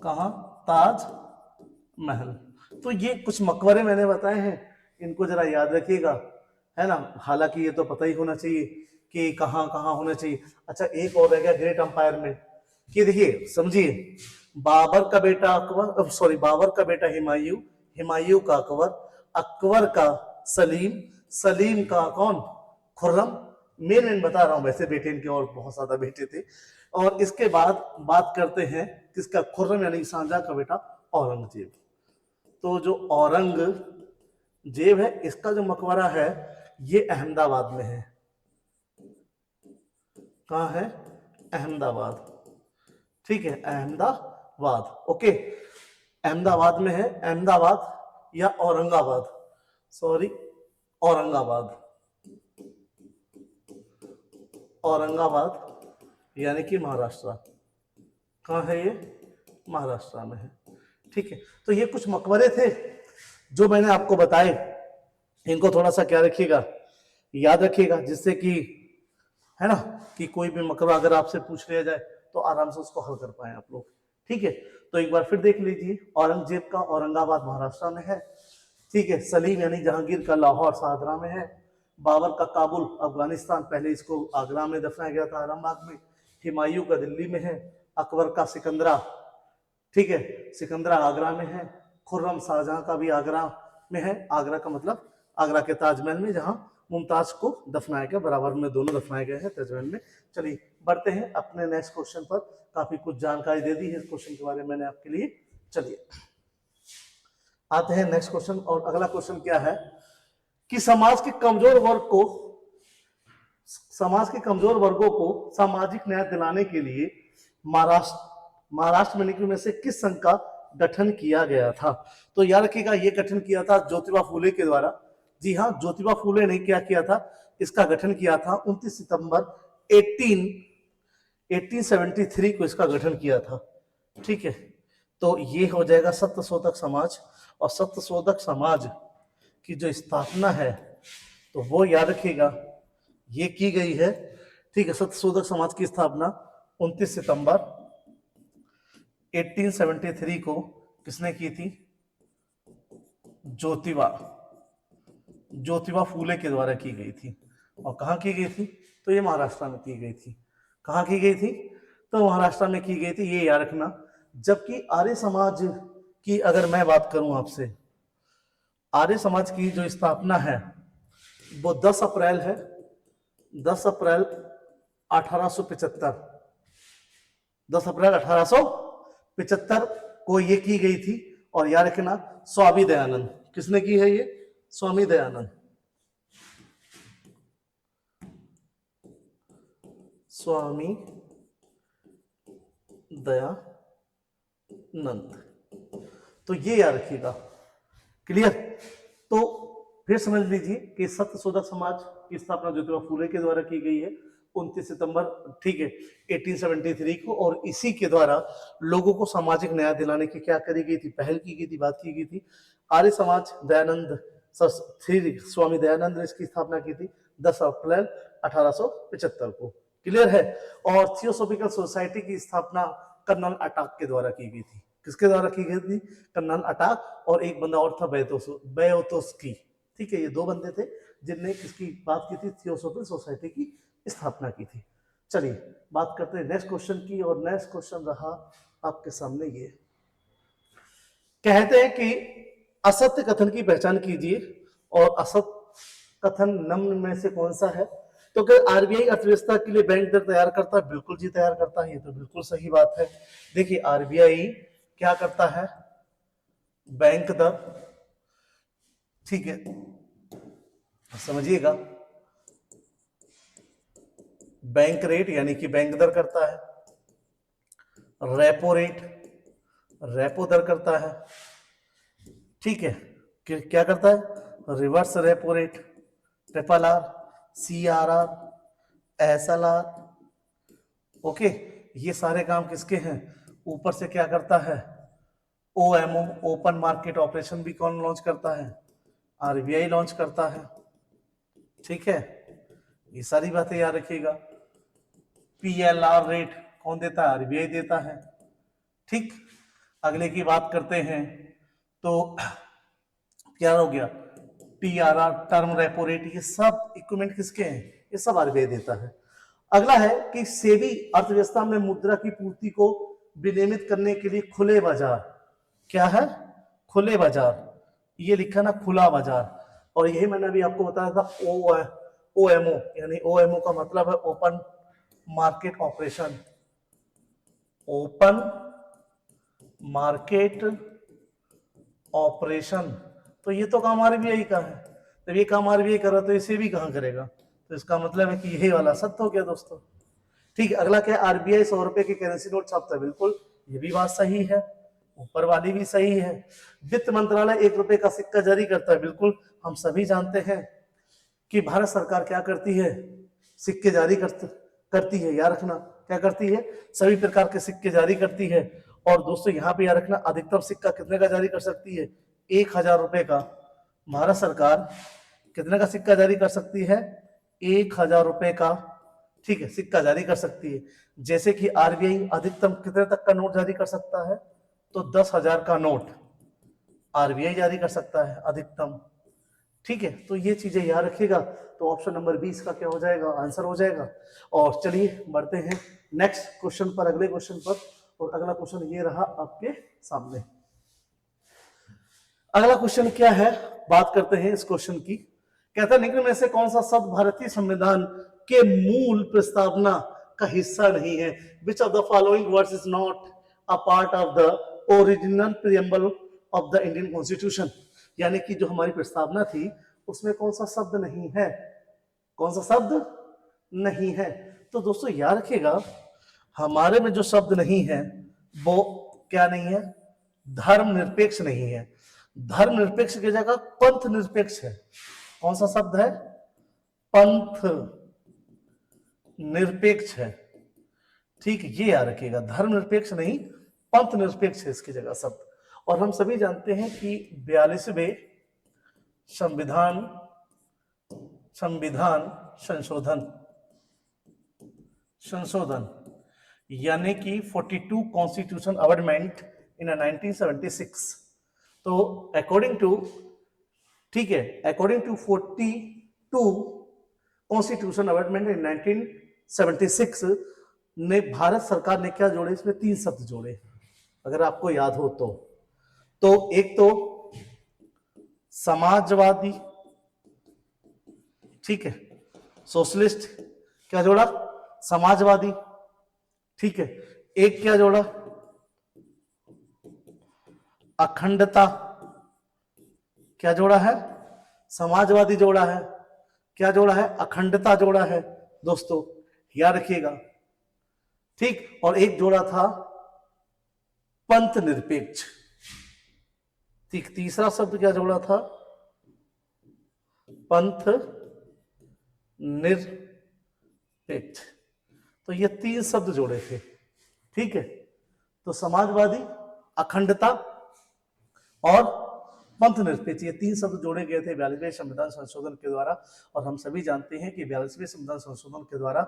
कहा, ताजमहल। तो ये कुछ मकबरे मैंने बताए हैं, इनको जरा याद रखिएगा, है ना। हालांकि ये तो पता ही होना चाहिए कि कहाँ कहाँ होना चाहिए। अच्छा, एक और रह गया ग्रेट अंपायर में, कि देखिए समझिए, बाबर का बेटा अकबर, सॉरी, बाबर का बेटा हुमायूं, हुमायूं का अकबर, अकबर का सलीम, सलीम का कौन, खुर्रम। मेन बता रहा हूं, वैसे बेटे इनके और बहुत ज्यादा बेटे थे। और इसके बाद बात करते हैं किसका, खुर्रम यानी शाहजहां का बेटा औरंगजेब। तो जो औरंगजेब है, इसका जो मकबरा है ये अहमदाबाद में है। कहाँ है, अहमदाबाद। ठीक है, अहमदाबाद। ओके, अहमदाबाद में है। अहमदाबाद या औरंगाबाद, सॉरी, औरंगाबाद, औरंगाबाद यानी कि महाराष्ट्र। कहाँ है ये, महाराष्ट्र में है। ठीक है, तो ये कुछ मकबरे थे जो मैंने आपको बताए। इनको थोड़ा सा क्या रखिएगा, याद रखिएगा, जिससे कि, है ना, कि कोई भी मकबरा अगर आपसे पूछ लिया जाए तो आराम से उसको हल कर पाए आप लोग। ठीक है, तो एक बार फिर देख लीजिए, औरंगजेब का औरंगाबाद महाराष्ट्र में है। ठीक है, सलीम यानी जहांगीर का लाहौर शाहदरा में है। बाबर का काबुल अफगानिस्तान, पहले इसको आगरा में दफनाया गया था, आरामबाग में। हुमायूं का दिल्ली में है। अकबर का सिकंदरा, ठीक है, सिकंदरा आगरा में है। खुर्रम शाहजहां का भी आगरा में है। आगरा का मतलब आगरा के ताजमहल में, जहां मुमताज को दफनाया गया, बराबर में दोनों दफनाए गए हैं ताजमहल में। चलिए बढ़ते हैं अपने नेक्स्ट क्वेश्चन पर। काफी कुछ जानकारी दे दी है इस क्वेश्चन के बारे में मैंने आपके लिए। चलिए आते हैं नेक्स्ट क्वेश्चन। और अगला क्वेश्चन क्या है कि समाज के कमजोर वर्गों को सामाजिक न्याय दिलाने के लिए महाराष्ट्र में से किस संघ का गठन किया गया था? तो याद रखिएगा ये गठन किया था ज्योतिबा फूले के द्वारा। जी हाँ, ज्योतिबा फूले ने क्या किया था, इसका गठन किया था 29 सितंबर 1873 को इसका गठन किया था। ठीक है, तो ये हो जाएगा सत्यशोधक समाज। और सत्यशोधक समाज की जो स्थापना है तो वो याद रखिएगा ये की गई है। ठीक है, सत्यशोधक समाज की स्थापना 29 सितंबर 1873 को किसने की थी? ज्योतिबा फूले के द्वारा की गई थी। और कहाँ की गई थी? तो ये महाराष्ट्र में की गई थी। कहाँ की गई थी? तो महाराष्ट्र में की गई थी, ये याद रखना। जबकि आर्य समाज की अगर मैं बात करूं आपसे, आर्य समाज की जो स्थापना है वो 10 अप्रैल है, 10 अप्रैल 1875, 10 अप्रैल 1875 को ये की गई थी। और याद रखना स्वामी दयानंद, किसने की है ये? स्वामी दयानंद। स्वामी दयानंद, तो ये याद रखिएगा। क्लियर? तो फिर समझ लीजिए कि सत्यशोधक समाज की स्थापना ज्योतिबा फूले के द्वारा की गई है 29 सितंबर, ठीक है, 1873 को। और इसी के द्वारा लोगों को सामाजिक न्याय दिलाने की क्या करी गई थी? पहल की गई थी, बात की गई थी। आर्य समाज दयानंद स्वामी दयानंद ने इसकी स्थापना की थी 10 अप्रैल 1875 को। क्लियर है? और थियोसॉफिकल सोसाइटी की स्थापना कर्नल अटाक के द्वारा की गई थी। किसके द्वारा की गई थी? कर्नल अटाक। और एक बंदा और था बेओतोस्की। ठीक है, ये दो बंदे थे जिनने किसकी बात की थी? थियोसॉफिकल सोसाइटी की स्थापना की थी। चलिए बात करते हैं नेक्स्ट क्वेश्चन की। और नेक्स्ट क्वेश्चन रहा आपके सामने ये, कहते हैं कि असत्य कथन की पहचान कीजिए। और असत्य कथन निम्न में से कौन सा है? तो क्या आरबीआई अर्थव्यवस्था के लिए बैंक दर तैयार करता है? बिल्कुल जी तैयार करता है, ये तो बिल्कुल सही बात है। देखिए आरबीआई क्या करता है? बैंक दर, ठीक है समझिएगा, बैंक रेट यानी कि बैंक दर करता है, रेपो रेट रेपो दर करता है, ठीक है, क्या करता है? Reverse repo rate, triple R, CRR, SLR। Okay, ये सारे काम किसके हैं? ऊपर से क्या करता है? OMO, ओपन मार्केट ऑपरेशन भी कौन लॉन्च करता है? आरबीआई लॉन्च करता है। ठीक है, ये सारी बातें याद रखिएगा। PLR रेट कौन देता है? आरबीआई देता है। ठीक, अगले की बात करते हैं तो क्या हो गया? TRR, टर्म रेपो रेट, ये सब इक्विपमेंट किसके हैं? ये सब आरबीआई देता है। अगला है कि सेबी अर्थव्यवस्था में मुद्रा की पूर्ति को विनियमित करने के लिए खुले बाजार, क्या है? खुले बाजार, ये लिखा ना खुला बाजार। और यही मैंने अभी आपको बताया था OMO, यानी OMO का मतलब है open market operation, open market operation. तो ये तो काम आरबीआई का है। तो ये काम आरबीआई कर रहा तो इसे भी कहां करेगा? तो इसका मतलब है कि यही वाला सत्य हो गया दोस्तों। ठीक है, अगला क्या है? आरबीआई 100 रुपए के करेंसी नोट छापता है। बिल्कुल, ये भी बात सही है, ऊपर वाली भी सही है। वित्त मंत्रालय 1 रुपए का सिक्का जारी करता है। बिल्कुल, हम सभी जानते हैं कि भारत सरकार क्या करती है? सिक्के जारी करती है। याद रखना, क्या करती है? सभी प्रकार के सिक्के जारी करती है। और दोस्तों यहाँ पे याद रखना, अधिकतम सिक्का कितने का जारी कर सकती है? 1000 रुपए का। भारत सरकार कितने का सिक्का जारी कर सकती है? 1000 रुपए का, ठीक है, सिक्का जारी कर सकती है। जैसे कि आरबीआई अधिकतम कितने तक का नोट जारी कर सकता है? तो 10,000 का नोट आरबीआई जारी कर सकता है अधिकतम। ठीक है, तो ये चीजें याद रखिएगा। तो ऑप्शन नंबर 20 का क्या हो जाएगा? आंसर हो जाएगा। और चलिए बढ़ते हैं नेक्स्ट क्वेश्चन पर, अगले क्वेश्चन पर। और अगला क्वेश्चन ये रहा आपके सामने। अगला क्वेश्चन क्या है? बात करते हैं इस क्वेश्चन की। कहता है निम्न में से कौन सा शब्द भारतीय संविधान के मूल प्रस्तावना का हिस्सा नहीं है? Which of the following words is not a part of the original preamble of the Indian constitution? यानी कि जो हमारी प्रस्तावना थी उसमें कौन सा शब्द नहीं है? कौन सा शब्द नहीं है? तो दोस्तों याद रखिएगा, हमारे में जो शब्द नहीं है वो क्या नहीं है? धर्मनिरपेक्ष नहीं है। धर्मनिरपेक्ष की जगह पंथ निरपेक्ष है। कौन सा शब्द है? पंथ निरपेक्ष है। ठीक, ये याद रखिएगा, धर्मनिरपेक्ष नहीं, पंथ निरपेक्ष है इसकी जगह शब्द। और हम सभी जानते हैं कि 42वें संविधान संशोधन यानी कि 42 कॉन्स्टिट्यूशन अमेंडमेंट इन 1976, तो अकॉर्डिंग टू, ठीक है, according to 42 constitution amendment in 1976 ने भारत सरकार ने क्या जोड़े? इसमें 3 शब्द जोड़े, अगर आपको याद हो तो एक तो समाजवादी, ठीक है, सोशलिस्ट, क्या जोड़ा? समाजवादी, ठीक है। एक क्या जोड़ा? अखंडता, क्या जोड़ा है? समाजवादी जोड़ा है। क्या जोड़ा है? अखंडता जोड़ा है दोस्तों, याद रखिएगा, ठीक। और एक जोड़ा था पंथ निरपेक्ष, ठीक। तीसरा शब्द क्या जोड़ा था? पंथ निरपेक्ष। तो ये 3 शब्द जोड़े थे, ठीक है। तो समाजवादी, अखंडता और पंथ निरपेक्ष, ये 3 शब्द जोड़े गए थे 42वें संविधान संशोधन के द्वारा। और हम सभी जानते हैं कि 42वें संविधान संशोधन के द्वारा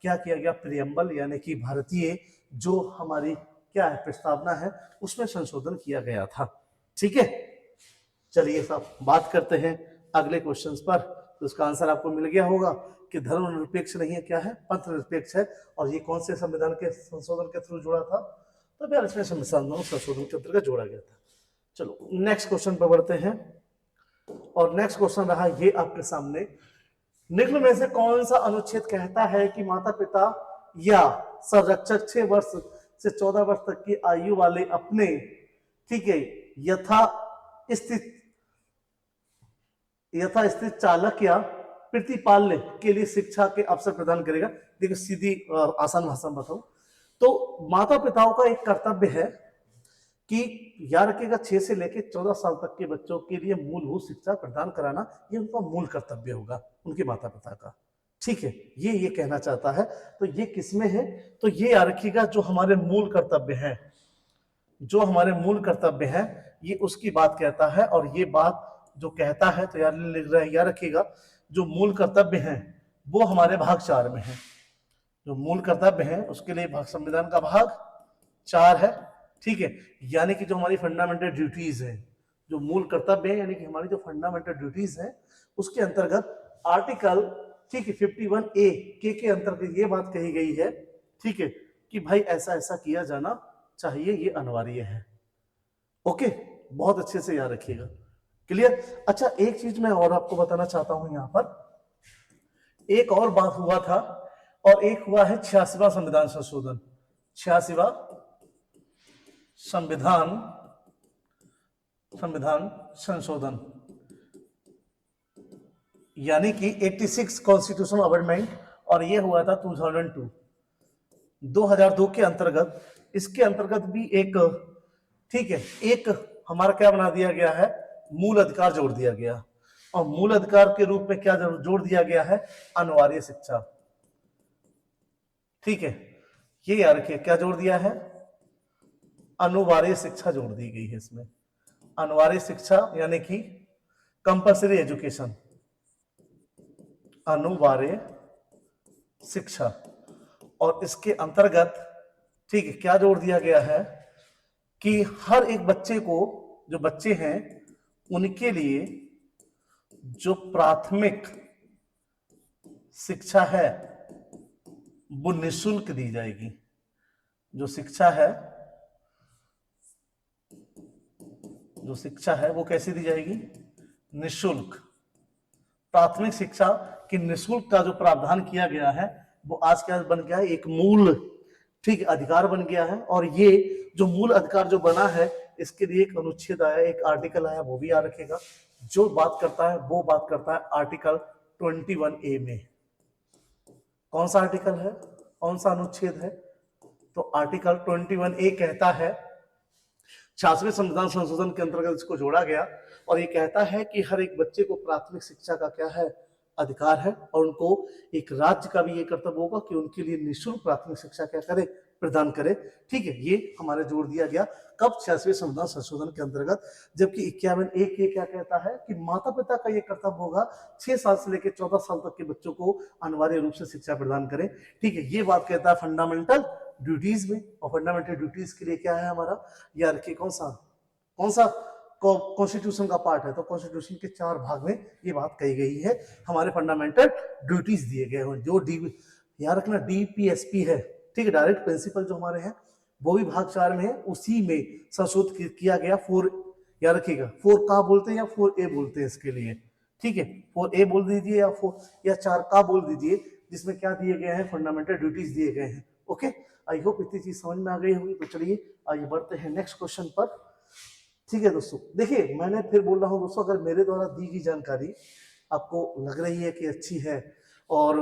क्या किया गया? प्रियम्बल यानी कि भारतीय जो हमारी क्या है प्रस्तावना है उसमें संशोधन किया गया था, ठीक है। चलिए साहब बात करते हैं अगले क्वेश्चंस पर। तो उसका आंसर आपको मिल गया होगा कि धर्मनिरपेक्ष नहीं है, क्या है? पंथ निरपेक्ष है। और ये कौन से संविधान के संशोधन के थ्रू जुड़ा था? तो 42वें संविधान संशोधन के अंतर्गत जोड़ा गया था। चलो नेक्स्ट क्वेश्चन पर बढ़ते हैं। और नेक्स्ट क्वेश्चन रहा ये आपके सामने, निम्न में से कौन सा अनुच्छेद कहता है कि माता पिता या संरक्षक 6 वर्ष से 14 वर्ष तक की आयु वाले अपने, ठीक है, यथास्थित चालक या प्रतिपाल्य के लिए शिक्षा के अवसर प्रदान करेगा। देखो सीधी आसान भाषा में बताऊं तो माता पिताओं का एक कर्तव्य है कि याद रखिएगा 6 से लेकर 14 साल तक के बच्चों के लिए मूलभूत शिक्षा प्रदान कराना, ये उनका मूल कर्तव्य होगा उनके माता पिता का, ठीक है। ये कहना चाहता है। तो ये किसमें है? तो ये याद रखिएगा जो हमारे मूल कर्तव्य हैं, जो हमारे मूल कर्तव्य हैं ये उसकी बात कहता है। और ये बात जो कहता है तो याद रखिएगा जो मूल कर्तव्य हैं वो हमारे भाग 4 में है। जो मूल कर्तव्य है उसके लिए संविधान का भाग 4 है, ठीक है। यानी कि जो हमारी फंडामेंटल ड्यूटीज है, जो मूल कर्तव्य है यानी कि हमारी जो फंडामेंटल ड्यूटीज है उसके अंतर्गत आर्टिकल, ठीक है, 51A के अंतर्गत ये बात कही गई है, ठीक है, कि भाई ऐसा ऐसा किया जाना चाहिए, ये अनिवार्य है। ओके, बहुत अच्छे से याद रखिएगा, क्लियर। अच्छा एक चीज मैं और आपको बताना चाहता हूं, यहां पर एक और बात हुआ था और एक हुआ है 86वां संविधान संशोधन। 86वां संविधान संशोधन यानी कि 86 कॉन्स्टिट्यूशनल अमेंडमेंट, और ये हुआ था 2002 के अंतर्गत। इसके अंतर्गत भी एक, ठीक है, एक हमारा क्या बना दिया गया है? मूल अधिकार जोड़ दिया गया। और मूल अधिकार के रूप में क्या जोड़ दिया गया है? अनिवार्य शिक्षा, ठीक है। ये याद रखिए क्या जोड़ दिया है? अनिवार्य शिक्षा जोड़ दी गई है इसमें। अनिवार्य शिक्षा यानी कि कंपल्सरी एजुकेशन, अनिवार्य शिक्षा। और इसके अंतर्गत, ठीक है, क्या जोड़ दिया गया है कि हर एक बच्चे को, जो बच्चे हैं उनके लिए जो प्राथमिक शिक्षा है वो निःशुल्क दी जाएगी। जो शिक्षा है वो कैसे दी जाएगी? निःशुल्क। प्राथमिक शिक्षा की निःशुल्क का जो प्रावधान किया गया है वो आज क्या बन गया है, एक मूल ठीक अधिकार बन गया है। और ये जो मूल अधिकार जो बना है इसके लिए एक अनुच्छेद आया, एक आर्टिकल आया, वो भी याद रखेगा। जो बात करता है वो बात करता है आर्टिकल 21A में। कौन सा आर्टिकल है, कौन सा अनुच्छेद है? तो आर्टिकल 21A कहता है, 66वें संविधान संशोधन के अंतर्गत इसको जोड़ा गया और ये कहता है कि हर एक बच्चे को प्राथमिक शिक्षा का क्या है, अधिकार है। और उनको एक राज्य का भी ये कर्तव्य होगा कि उनके लिए निःशुल्क प्राथमिक शिक्षा क्या करे, प्रदान करे। ठीक है, ये हमारे जोड़ दिया गया कब, 66वें संविधान संशोधन के अंतर्गत। जबकि 51A ये क्या कहता है कि माता पिता का ये कर्तव्य होगा 6 साल से लेकर 14 साल तक के बच्चों को अनिवार्य रूप से शिक्षा प्रदान करें। ठीक है, ये बात कहता है फंडामेंटल ड्यूटीज में। और फंडामेंटल ड्यूटीज के लिए क्या है हमारा, यार कि कौन सा कॉन्स्टिट्यूशन का पार्ट है, तो कॉन्स्टिट्यूशन के 4 भाग में ये बात कही गई है, हमारे फंडामेंटल ड्यूटीज दिए गए हैं। जो याद रखना DPSP है, ठीक है, डायरेक्ट प्रिंसिपल जो हमारे हैं वो भी भाग 4 में है, उसी में संशोधित किया गया 4, याद रखिएगा 4 का बोलते हैं या 4A बोलते हैं इसके लिए। ठीक है, 4A बोल दीजिए या 4 या 4 का बोल दीजिए, जिसमें क्या दिए गए हैं, फंडामेंटल ड्यूटीज दिए गए हैं। ओके, आई होप इतनी चीज समझ में आ गई होगी। तो चलिए आगे बढ़ते हैं नेक्स्ट क्वेश्चन पर। ठीक है दोस्तों, देखिए मैंने फिर बोल रहा हूँ दोस्तों, अगर मेरे द्वारा दी गई जानकारी आपको लग रही है कि अच्छी है और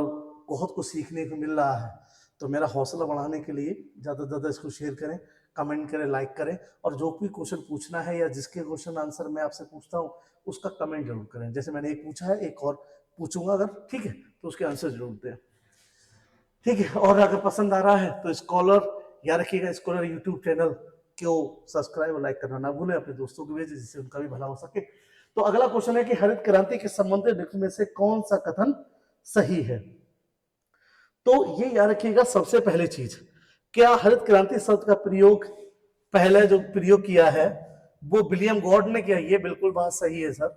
बहुत कुछ सीखने को मिल रहा है, तो मेरा हौसला बढ़ाने के लिए ज़्यादा से ज़्यादा इसको शेयर करें, कमेंट करें, लाइक करें। और जो भी क्वेश्चन पूछना है या जिसके क्वेश्चन आंसर मैं आपसे पूछता हूँ उसका कमेंट जरूर करें। जैसे मैंने एक पूछा है, एक और पूछूंगा अगर, ठीक है, तो उसके आंसर जरूर दें। ठीक है, और अगर पसंद आ रहा है तो स्कॉलर याद रखिएगा, स्कॉलर यूट्यूब चैनल को सब्सक्राइब और लाइक करना ना भूलें, अपने दोस्तों को भेजें जिससे उनका भी भला हो सके। तो अगला क्वेश्चन है कि हरित क्रांति के संबंधित निम्न में से कौन सा कथन सही है? तो ये याद रखिएगा, सबसे पहले चीज, क्या हरित क्रांति शब्द का प्रयोग पहले जो प्रयोग किया है वो विलियम गॉड ने किया? ये बिल्कुल बात सही है सर।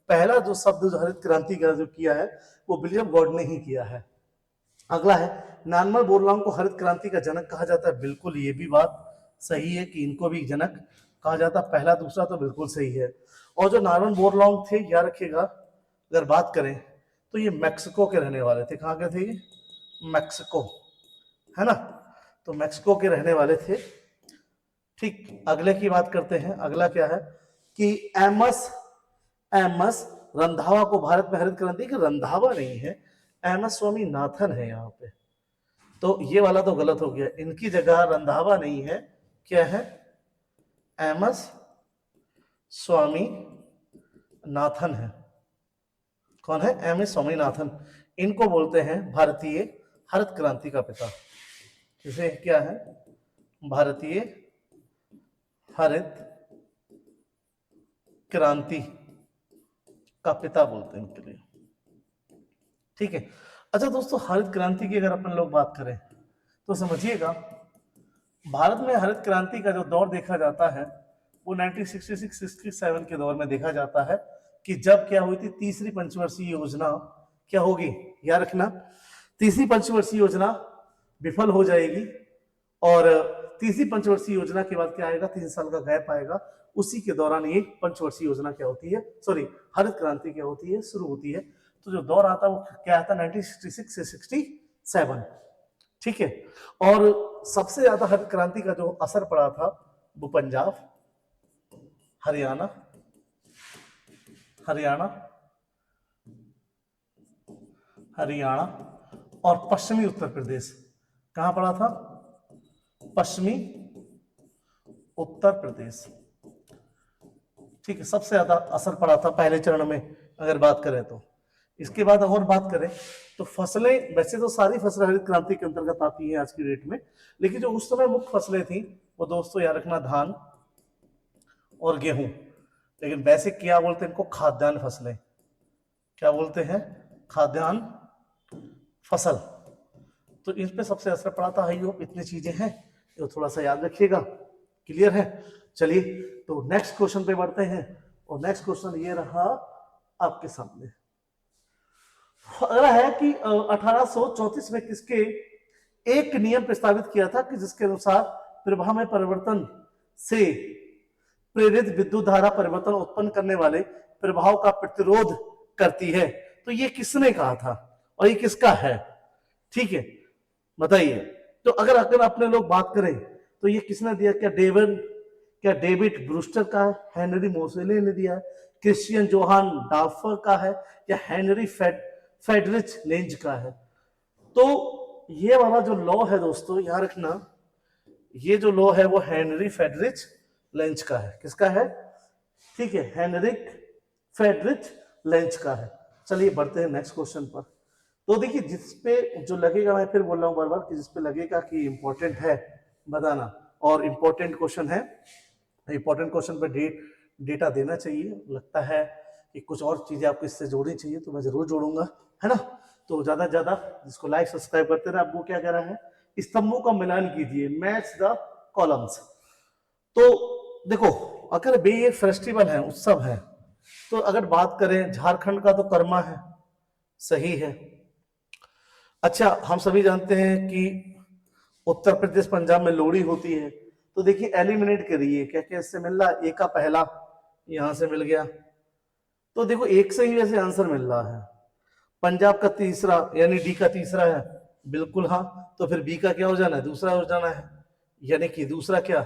पहला जो शब्द जो हरित क्रांति का जो किया है वो विलियम गॉड ने ही किया है। अगला है, नार्मन बोरलॉन्ग को हरित क्रांति का जनक कहा जाता है। बिल्कुल ये भी बात सही है कि इनको भी जनक कहा जाता है। पहला दूसरा तो बिल्कुल सही है। और जो नार्मन बोरलॉन्ग थे, याद रखिएगा, अगर बात करें तो ये मैक्सिको के रहने वाले थे। कहाँ के थे ये? मैक्सिको, है ना, तो मैक्सिको के रहने वाले थे। ठीक, अगले की बात करते हैं। अगला क्या है कि एमएस रंधावा को भारत में हरित क्रांति की, रंधावा नहीं है, एमएस स्वामीनाथन है यहाँ पे। तो ये वाला तो गलत हो गया, इनकी जगह रंधावा नहीं है, क्या है, एमएस स्वामीनाथन है। कौन है? एमएस स्वामीनाथन। इनको बोलते हैं भारतीय हरित क्रांति का पिता। इसे क्या है? भारतीय हरित क्रांति का पिता बोलते हैं इनके लिए। ठीक है, अच्छा दोस्तों, हरित क्रांति की अगर अपन लोग बात करें तो समझिएगा, भारत में हरित क्रांति का जो दौर देखा जाता है वो 1966-67 के दौर में देखा जाता है कि जब क्या हुई थी, तीसरी पंचवर्षीय योजना क्या होगी, याद रखना, तीसरी पंचवर्षीय योजना विफल हो जाएगी और तीसरी पंचवर्षीय योजना के बाद क्या आएगा, 3 साल का गैप आएगा। उसी के दौरान ये पंचवर्षीय योजना क्या होती है, सॉरी, हरित क्रांति क्या होती है, शुरू होती है। तो जो दौर आता है वो क्या आता है, 1966 से 67। ठीक है, और सबसे ज्यादा हरित क्रांति का जो असर पड़ा था वो पंजाब, हरियाणा और पश्चिमी उत्तर प्रदेश। कहां पड़ा था? पश्चिमी उत्तर प्रदेश। ठीक है, सबसे ज्यादा असर पड़ा था पहले चरण में अगर बात करें तो। इसके बाद और बात करें तो फसलें, वैसे तो सारी फसलें हरित क्रांति के अंतर्गत आती हैं आज की डेट में, लेकिन जो उस समय मुख्य फसलें थी वो दोस्तों याद रखना, धान और गेहूं। लेकिन वैसे क्या बोलते हैं इनको? खाद्यान्न फसलें। क्या बोलते हैं? खाद्यान्न फसल। तो इन पे सबसे असर पड़ा था। आई होप इतनी चीजें हैं तो थोड़ा सा याद रखिएगा। क्लियर है? चलिए तो नेक्स्ट क्वेश्चन पे बढ़ते हैं और नेक्स्ट क्वेश्चन ये रहा आपके सामने। अगला है कि 1834 में किसके एक नियम प्रस्तावित किया था कि जिसके अनुसार प्रवाह में परिवर्तन से प्रेरित विद्युत धारा परिवर्तन उत्पन्न करने वाले प्रभाव का प्रतिरोध करती है। तो ये किसने कहा था और ये किसका है, ठीक है, बताइए। तो अगर अगर अपने लोग बात करें तो ये किसने दिया, क्या डेविड ब्रूस्टर का है, हेनरी मोसेले ने दिया है, क्रिश्चियन जोहान डाफर का है, या हेनरी फेडरिच लेंज का है। तो ये वाला जो लॉ है दोस्तों याद रखना, ये जो लॉ है वो हेनरी फेडरिच लेंज का है। किसका है, ठीक है, हेनरिक फेडरिच लेंज का है। चलिए बढ़ते हैं नेक्स्ट क्वेश्चन पर। तो देखिए जिसपे जो लगेगा, मैं फिर बोल रहा हूं बार बार कि जिसपे लगेगा कि इंपॉर्टेंट है बताना, और इंपॉर्टेंट क्वेश्चन है, इंपॉर्टेंट क्वेश्चन पे डेटा देना चाहिए। लगता है कि कुछ और चीजें आपको इससे जोड़नी चाहिए तो मैं जरूर जोड़ूंगा, है ना। तो ज्यादा से ज्यादा जिसको लाइक सब्सक्राइब करते रहे। अब वो क्या कह रहा है, स्तंभों का मिलान कीजिए, मैच द कॉलम्स। तो देखो अगर भी ये फेस्टिवल है, उत्सव है, तो अगर बात करें झारखंड का तो कर्मा है, सही है। अच्छा हम सभी जानते हैं कि उत्तर प्रदेश पंजाब में लोहड़ी होती है। तो देखिए एलिमिनेट करिए, क्या क्या इससे मिल रहा है, ए का पहला यहां से मिल गया, तो देखो एक से ही वैसे आंसर मिल रहा है। पंजाब का तीसरा यानी डी का तीसरा है, बिल्कुल हाँ। तो फिर बी का क्या हो जाना है, दूसरा हो जाना है, यानी कि दूसरा क्या,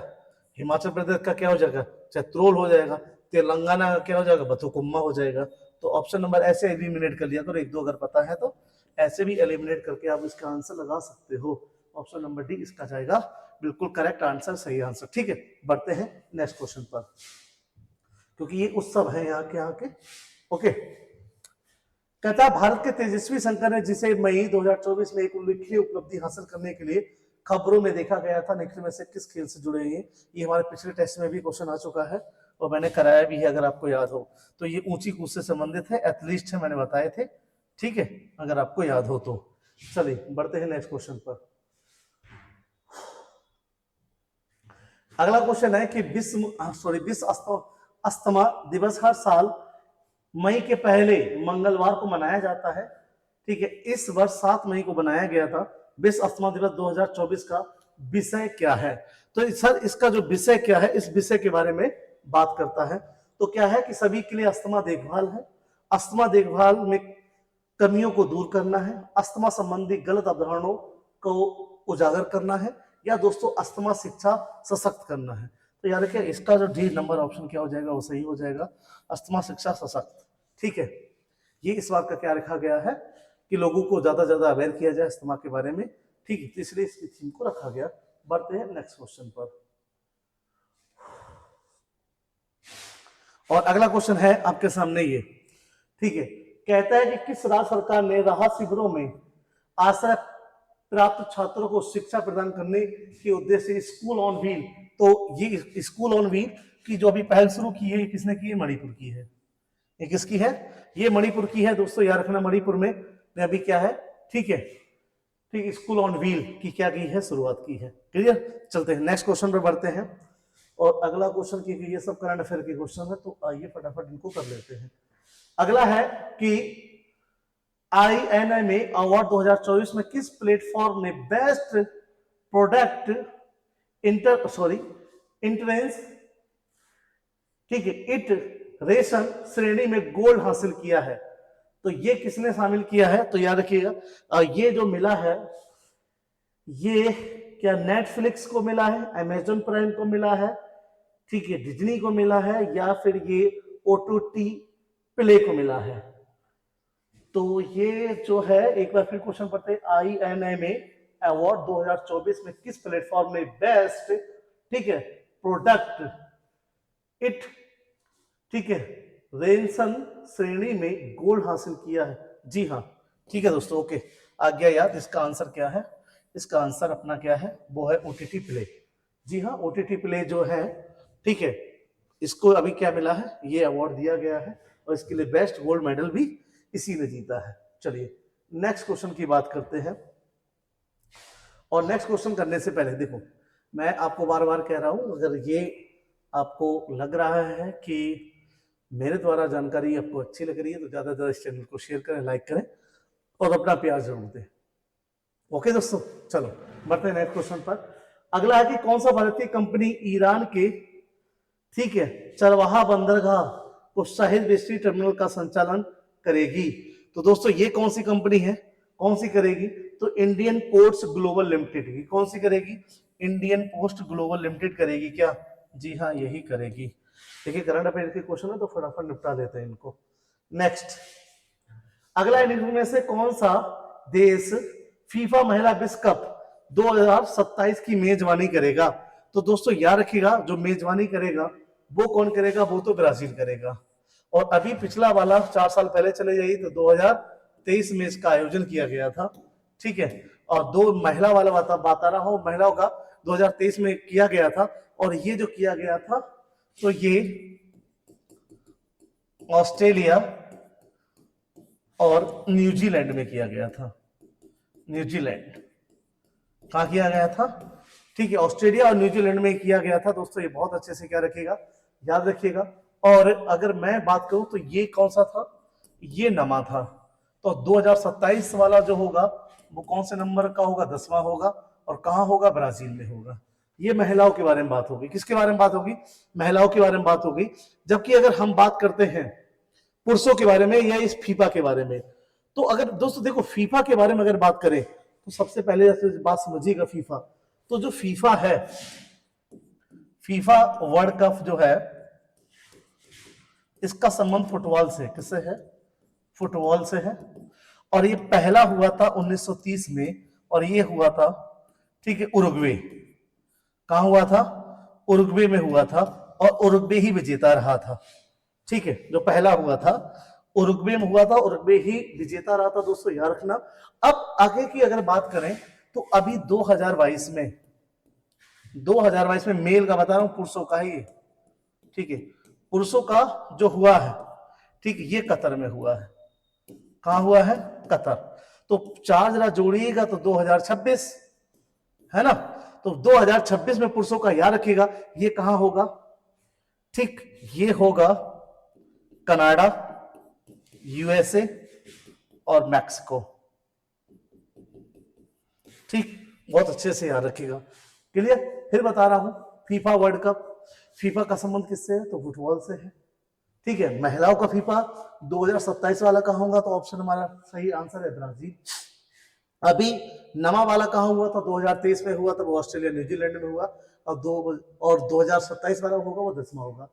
हिमाचल प्रदेश का क्या हो जाएगा, चत्रोल हो जाएगा। तेलंगाना का क्या हो जाएगा, बथुकुम्मा हो जाएगा। तो ऑप्शन नंबर ऐसे एलिमिनेट कर लिया करो, एक दो अगर पता है तो ऐसे भी एलिमिनेट करके आप इसका आंसर लगा सकते हो। ऑप्शन नंबर डी इसका जाएगा बिल्कुल करेक्ट आंसर, सही आंसर, ठीक है। बढ़ते हैं नेक्स्ट क्वेश्चन पर, क्योंकि ये उत्सव है यहाँ के। ओके, कहता है भारत के तेजस्वी शंकर ने जिसे मई 2024 में एक उल्लेखनीय उपलब्धि हासिल करने के लिए खबरों में देखा गया था, निम्न में से किस खेल से जुड़े हैं। ये हमारे पिछले टेस्ट में भी क्वेश्चन आ चुका है और मैंने कराया भी है, अगर आपको याद हो तो। ये ऊंची कूद से संबंधित है, एथलीट है, मैंने बताए थे, ठीक है, अगर आपको याद हो तो। चलिए बढ़ते हैं नेक्स्ट क्वेश्चन पर। अगला क्वेश्चन है कि विश्व अस्थमा दिवस हर साल मई के पहले मंगलवार को मनाया जाता है, ठीक है। इस वर्ष 7 मई को बनाया गया था। विश्व अस्थमा दिवस 2024 का विषय क्या है। तो सर इसका जो विषय क्या है, इस विषय के बारे में बात करता है। तो क्या है कि सभी के लिए अस्थमा देखभाल है, अस्थमा देखभाल में कमियों को दूर करना है, अस्थमा संबंधी गलत अवधारणाओं को उजागर करना है, या दोस्तों अस्थमा शिक्षा सशक्त करना है। तो याद रखिए इसका जो डी नंबर ऑप्शन क्या हो जाएगा, वो सही हो जाएगा, अस्थमा शिक्षा सशक्त, ठीक है। ये इस बात का क्या रखा गया है कि लोगों को ज्यादा ज्यादा अवेयर किया जाए अस्थमा के बारे में, ठीक है, तो इसलिए इसकी थीम को रखा गया। बढ़ते हैं नेक्स्ट क्वेश्चन पर। और अगला क्वेश्चन है आपके सामने ये, ठीक है, कहता है कि किस राज्य सरकार ने राहत शिविरों में आश्रय प्राप्त छात्रों को शिक्षा प्रदान करने के उद्देश्य से स्कूल ऑन व्हील। तो ये स्कूल ऑन व्हील की जो अभी पहल शुरू की है, किसने की है, मणिपुर की है। ये किसकी है, ये मणिपुर की है दोस्तों, याद रखना मणिपुर में अभी क्या है, ठीक है, ठीक, स्कूल ऑन व्हील की क्या की है, शुरुआत की है। क्लियर, चलते हैं नेक्स्ट क्वेश्चन पर बढ़ते हैं। और अगला क्वेश्चन की ये सब करंट अफेयर के क्वेश्चन है, तो आइए फटाफट इनको कर लेते हैं। अगला है कि INMA अवार्ड 2024 में किस प्लेटफॉर्म ने बेस्ट प्रोडक्ट इंटरेंस, ठीक है, इटरेशन श्रेणी में गोल्ड हासिल किया है। तो ये किसने शामिल किया है, तो याद रखिएगा ये जो मिला है, ये क्या नेटफ्लिक्स को मिला है, अमेजॉन प्राइम को मिला है, ठीक है, डिज्नी को मिला है, या फिर ये OTT प्ले को मिला है। तो ये जो है एक बार फिर क्वेश्चन पढ़ते हैं, INMA अवार्ड 2024 में किस प्लेटफॉर्म में बेस्ट, ठीक है, प्रोडक्ट इट, ठीक है, रेंसन श्रेणी में गोल्ड हासिल किया है। जी हाँ, ठीक है दोस्तों, ओके, आ गया याद। इसका आंसर क्या है, इसका आंसर अपना क्या है, वो है OTT प्ले। जी हाँ, OTT प्ले जो है, ठीक है, इसको अभी क्या मिला है, ये अवार्ड दिया गया है, और इसके लिए बेस्ट गोल्ड मेडल भी इसी ने जीता है। चलिए नेक्स्ट क्वेश्चन की बात करते हैं। और नेक्स्ट क्वेश्चन करने से पहले देखो, मैं आपको बार बार कह रहा हूं, अगर ये आपको लग रहा है कि मेरे द्वारा जानकारी आपको अच्छी लग रही है, तो ज्यादा से ज्यादा इस चैनल को शेयर करें, लाइक करें और अपना प्यार जरूर दें। ओके दोस्तों, चलो बढ़ते हैं नेक्स्ट क्वेश्चन पर। अगला है कि कौन सा भारतीय कंपनी ईरान के, ठीक है, चरवाहा बंदरगाह को शाहिद बेस्टी टर्मिनल का संचालन करेगी। तो दोस्तों ये कौन सी कंपनी है, कौन सी करेगी, तो इंडियन पोस्ट ग्लोबल लिमिटेड की, कौन सी करेगी, इंडियन पोस्ट ग्लोबल लिमिटेड करेगी क्या, जी हाँ यही करेगी। देखिए करंट अफेयर के क्वेश्चन है तो फटाफट निपटा देते हैं इनको। नेक्स्ट, अगला इनमें से कौन सा देश फीफा महिला विश्व कप 2027 की मेजबानी करेगा, तो दोस्तों याद रखिएगा जो मेजबानी करेगा वो कौन करेगा, वो तो ब्राजील करेगा। और अभी पिछला वाला 4 साल पहले चले जाइए तो 2023 में इसका आयोजन किया गया था, ठीक है। और दो महिला वाला बात आ रहा हूं, महिलाओं का 2023 में किया गया था, और ये जो किया गया था तो ये ऑस्ट्रेलिया और न्यूजीलैंड में किया गया था। न्यूजीलैंड कहां किया गया था, ठीक है, ऑस्ट्रेलिया और न्यूजीलैंड में किया गया था। दोस्तों ये बहुत अच्छे से क्या रखिएगा, याद रखिएगा। और अगर मैं बात करूं तो ये कौन सा था, ये नमा था। तो 2027 वाला जो होगा वो कौन से नंबर का होगा, 10वां होगा, और कहां होगा, ब्राजील में होगा। ये महिलाओं के बारे में बात होगी, किसके बारे में बात होगी, महिलाओं के बारे में बात होगी। जबकि अगर हम बात करते हैं पुरुषों के बारे में या इस फीफा के बारे में, तो अगर दोस्तों देखो फीफा के बारे में अगर बात करें तो सबसे पहले बात समझिएगा, फीफा तो जो फीफा है, फीफा वर्ल्ड कप जो है इसका संबंध फुटबॉल से, किससे है, फुटबॉल से है। और ये पहला हुआ था 1930 में, और ये हुआ था, ठीक है, उरुग्वे। कहां हुआ था, उरुग्वे में हुआ था, और उरुग्वे ही विजेता रहा था, ठीक है। जो पहला हुआ था उरुग्वे में हुआ था, उरुग्वे ही विजेता रहा था, दोस्तों याद रखना। अब आगे की अगर बात करें तो अभी 2022 में मेल का बता रहा हूं, पुरुषों का ही, ठीक है, पुरुषों का जो हुआ है, ठीक, ये कतर में हुआ है। कहां हुआ है, कतर। तो 4 जरा जोड़िएगा तो 2026 है ना। तो 2026 में पुरुषों का याद रखिएगा, ये कहां होगा, ठीक, ये होगा कनाडा, यूएसए और मैक्सिको, ठीक, बहुत अच्छे से याद रखिएगा। क्लियर, फिर बता रहा हूं, फीफा वर्ल्ड कप, फीफा का संबंध किससे है, तो फुटबॉल से है, ठीक है। महिलाओं का फीफा 2027 वाला कहां होगा, तो ऑप्शन हमारा सही आंसर है ब्राजील। अभी नमा वाला कहां हुआ था, 2023 में हुआ था, वो ऑस्ट्रेलिया न्यूजीलैंड में हुआ, और 2027 वाला होगा वो 10वां होगा।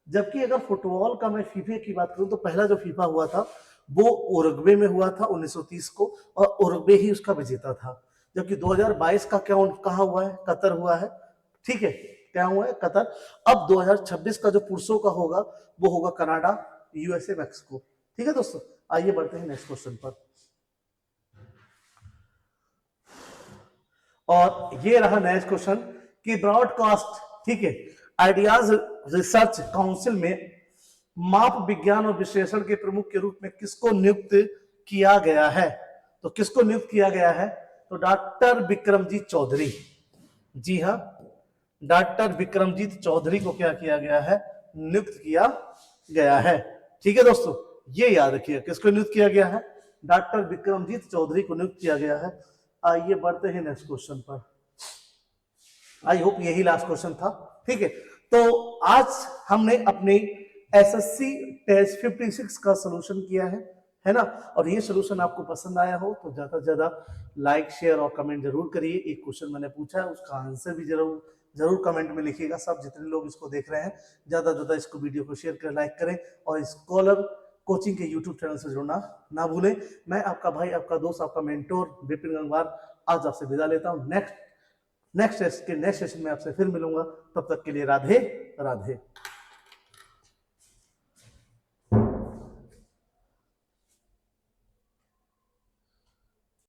जबकि अगर फुटबॉल का मैं फीफा की बात करूं तो पहला जो फीफा हुआ था वो उरुग्वे में हुआ था 1930 को, और उरुग्वे ही उसका विजेता था। जबकि 2022 का क्या कहां हुआ है, कतर हुआ है, ठीक है, क्या हुआ है, कतर। अब 2026 का जो पुरुषों का होगा वो होगा कनाडा, यूएसए, मैक्सिको, ठीक है दोस्तों। आइए बढ़ते हैं नेक्स्ट क्वेश्चन पर। और ये रहा नेक्स्ट क्वेश्चन कि ब्रॉडकास्ट, ठीक है, आइडियाज रिसर्च काउंसिल में माप विज्ञान और विश्लेषण के प्रमुख के रूप में किसको नियुक्त किया गया है, तो किसको नियुक्त किया गया है, तो डॉक्टर विक्रमजीत चौधरी, जी हाँ, डॉक्टर विक्रमजीत चौधरी को क्या किया गया है, नियुक्त किया गया है, ठीक है दोस्तों। ये याद रखिए किसको नियुक्त किया गया है, डॉक्टर विक्रमजीत चौधरी को नियुक्त किया गया है। आइए बढ़ते हैं नेक्स्ट क्वेश्चन पर। आई होप यही लास्ट क्वेश्चन था, ठीक है। तो आज हमने अपने एसएससी टेस्ट 56 का सॉल्यूशन किया है ना। और ये सॉल्यूशन आपको पसंद आया हो तो ज्यादा से ज्यादा लाइक, शेयर और कमेंट जरूर करिए। एक क्वेश्चन मैंने पूछा है उसका आंसर भी जरूर कमेंट में लिखिएगा। सब जितने लोग इसको देख रहे हैं ज्यादा से ज्यादा इसको वीडियो को शेयर करें, लाइक करें, और स्कॉलर कोचिंग के यूट्यूब चैनल से जुड़ना ना भूलें। मैं आपका भाई, आपका दोस्त, आपका मेंटोर विपिन गंगवार आज आपसे विदा लेता हूँ। नेक्स्ट सेशन में आपसे फिर मिलूंगा, तब तक के लिए राधे राधे।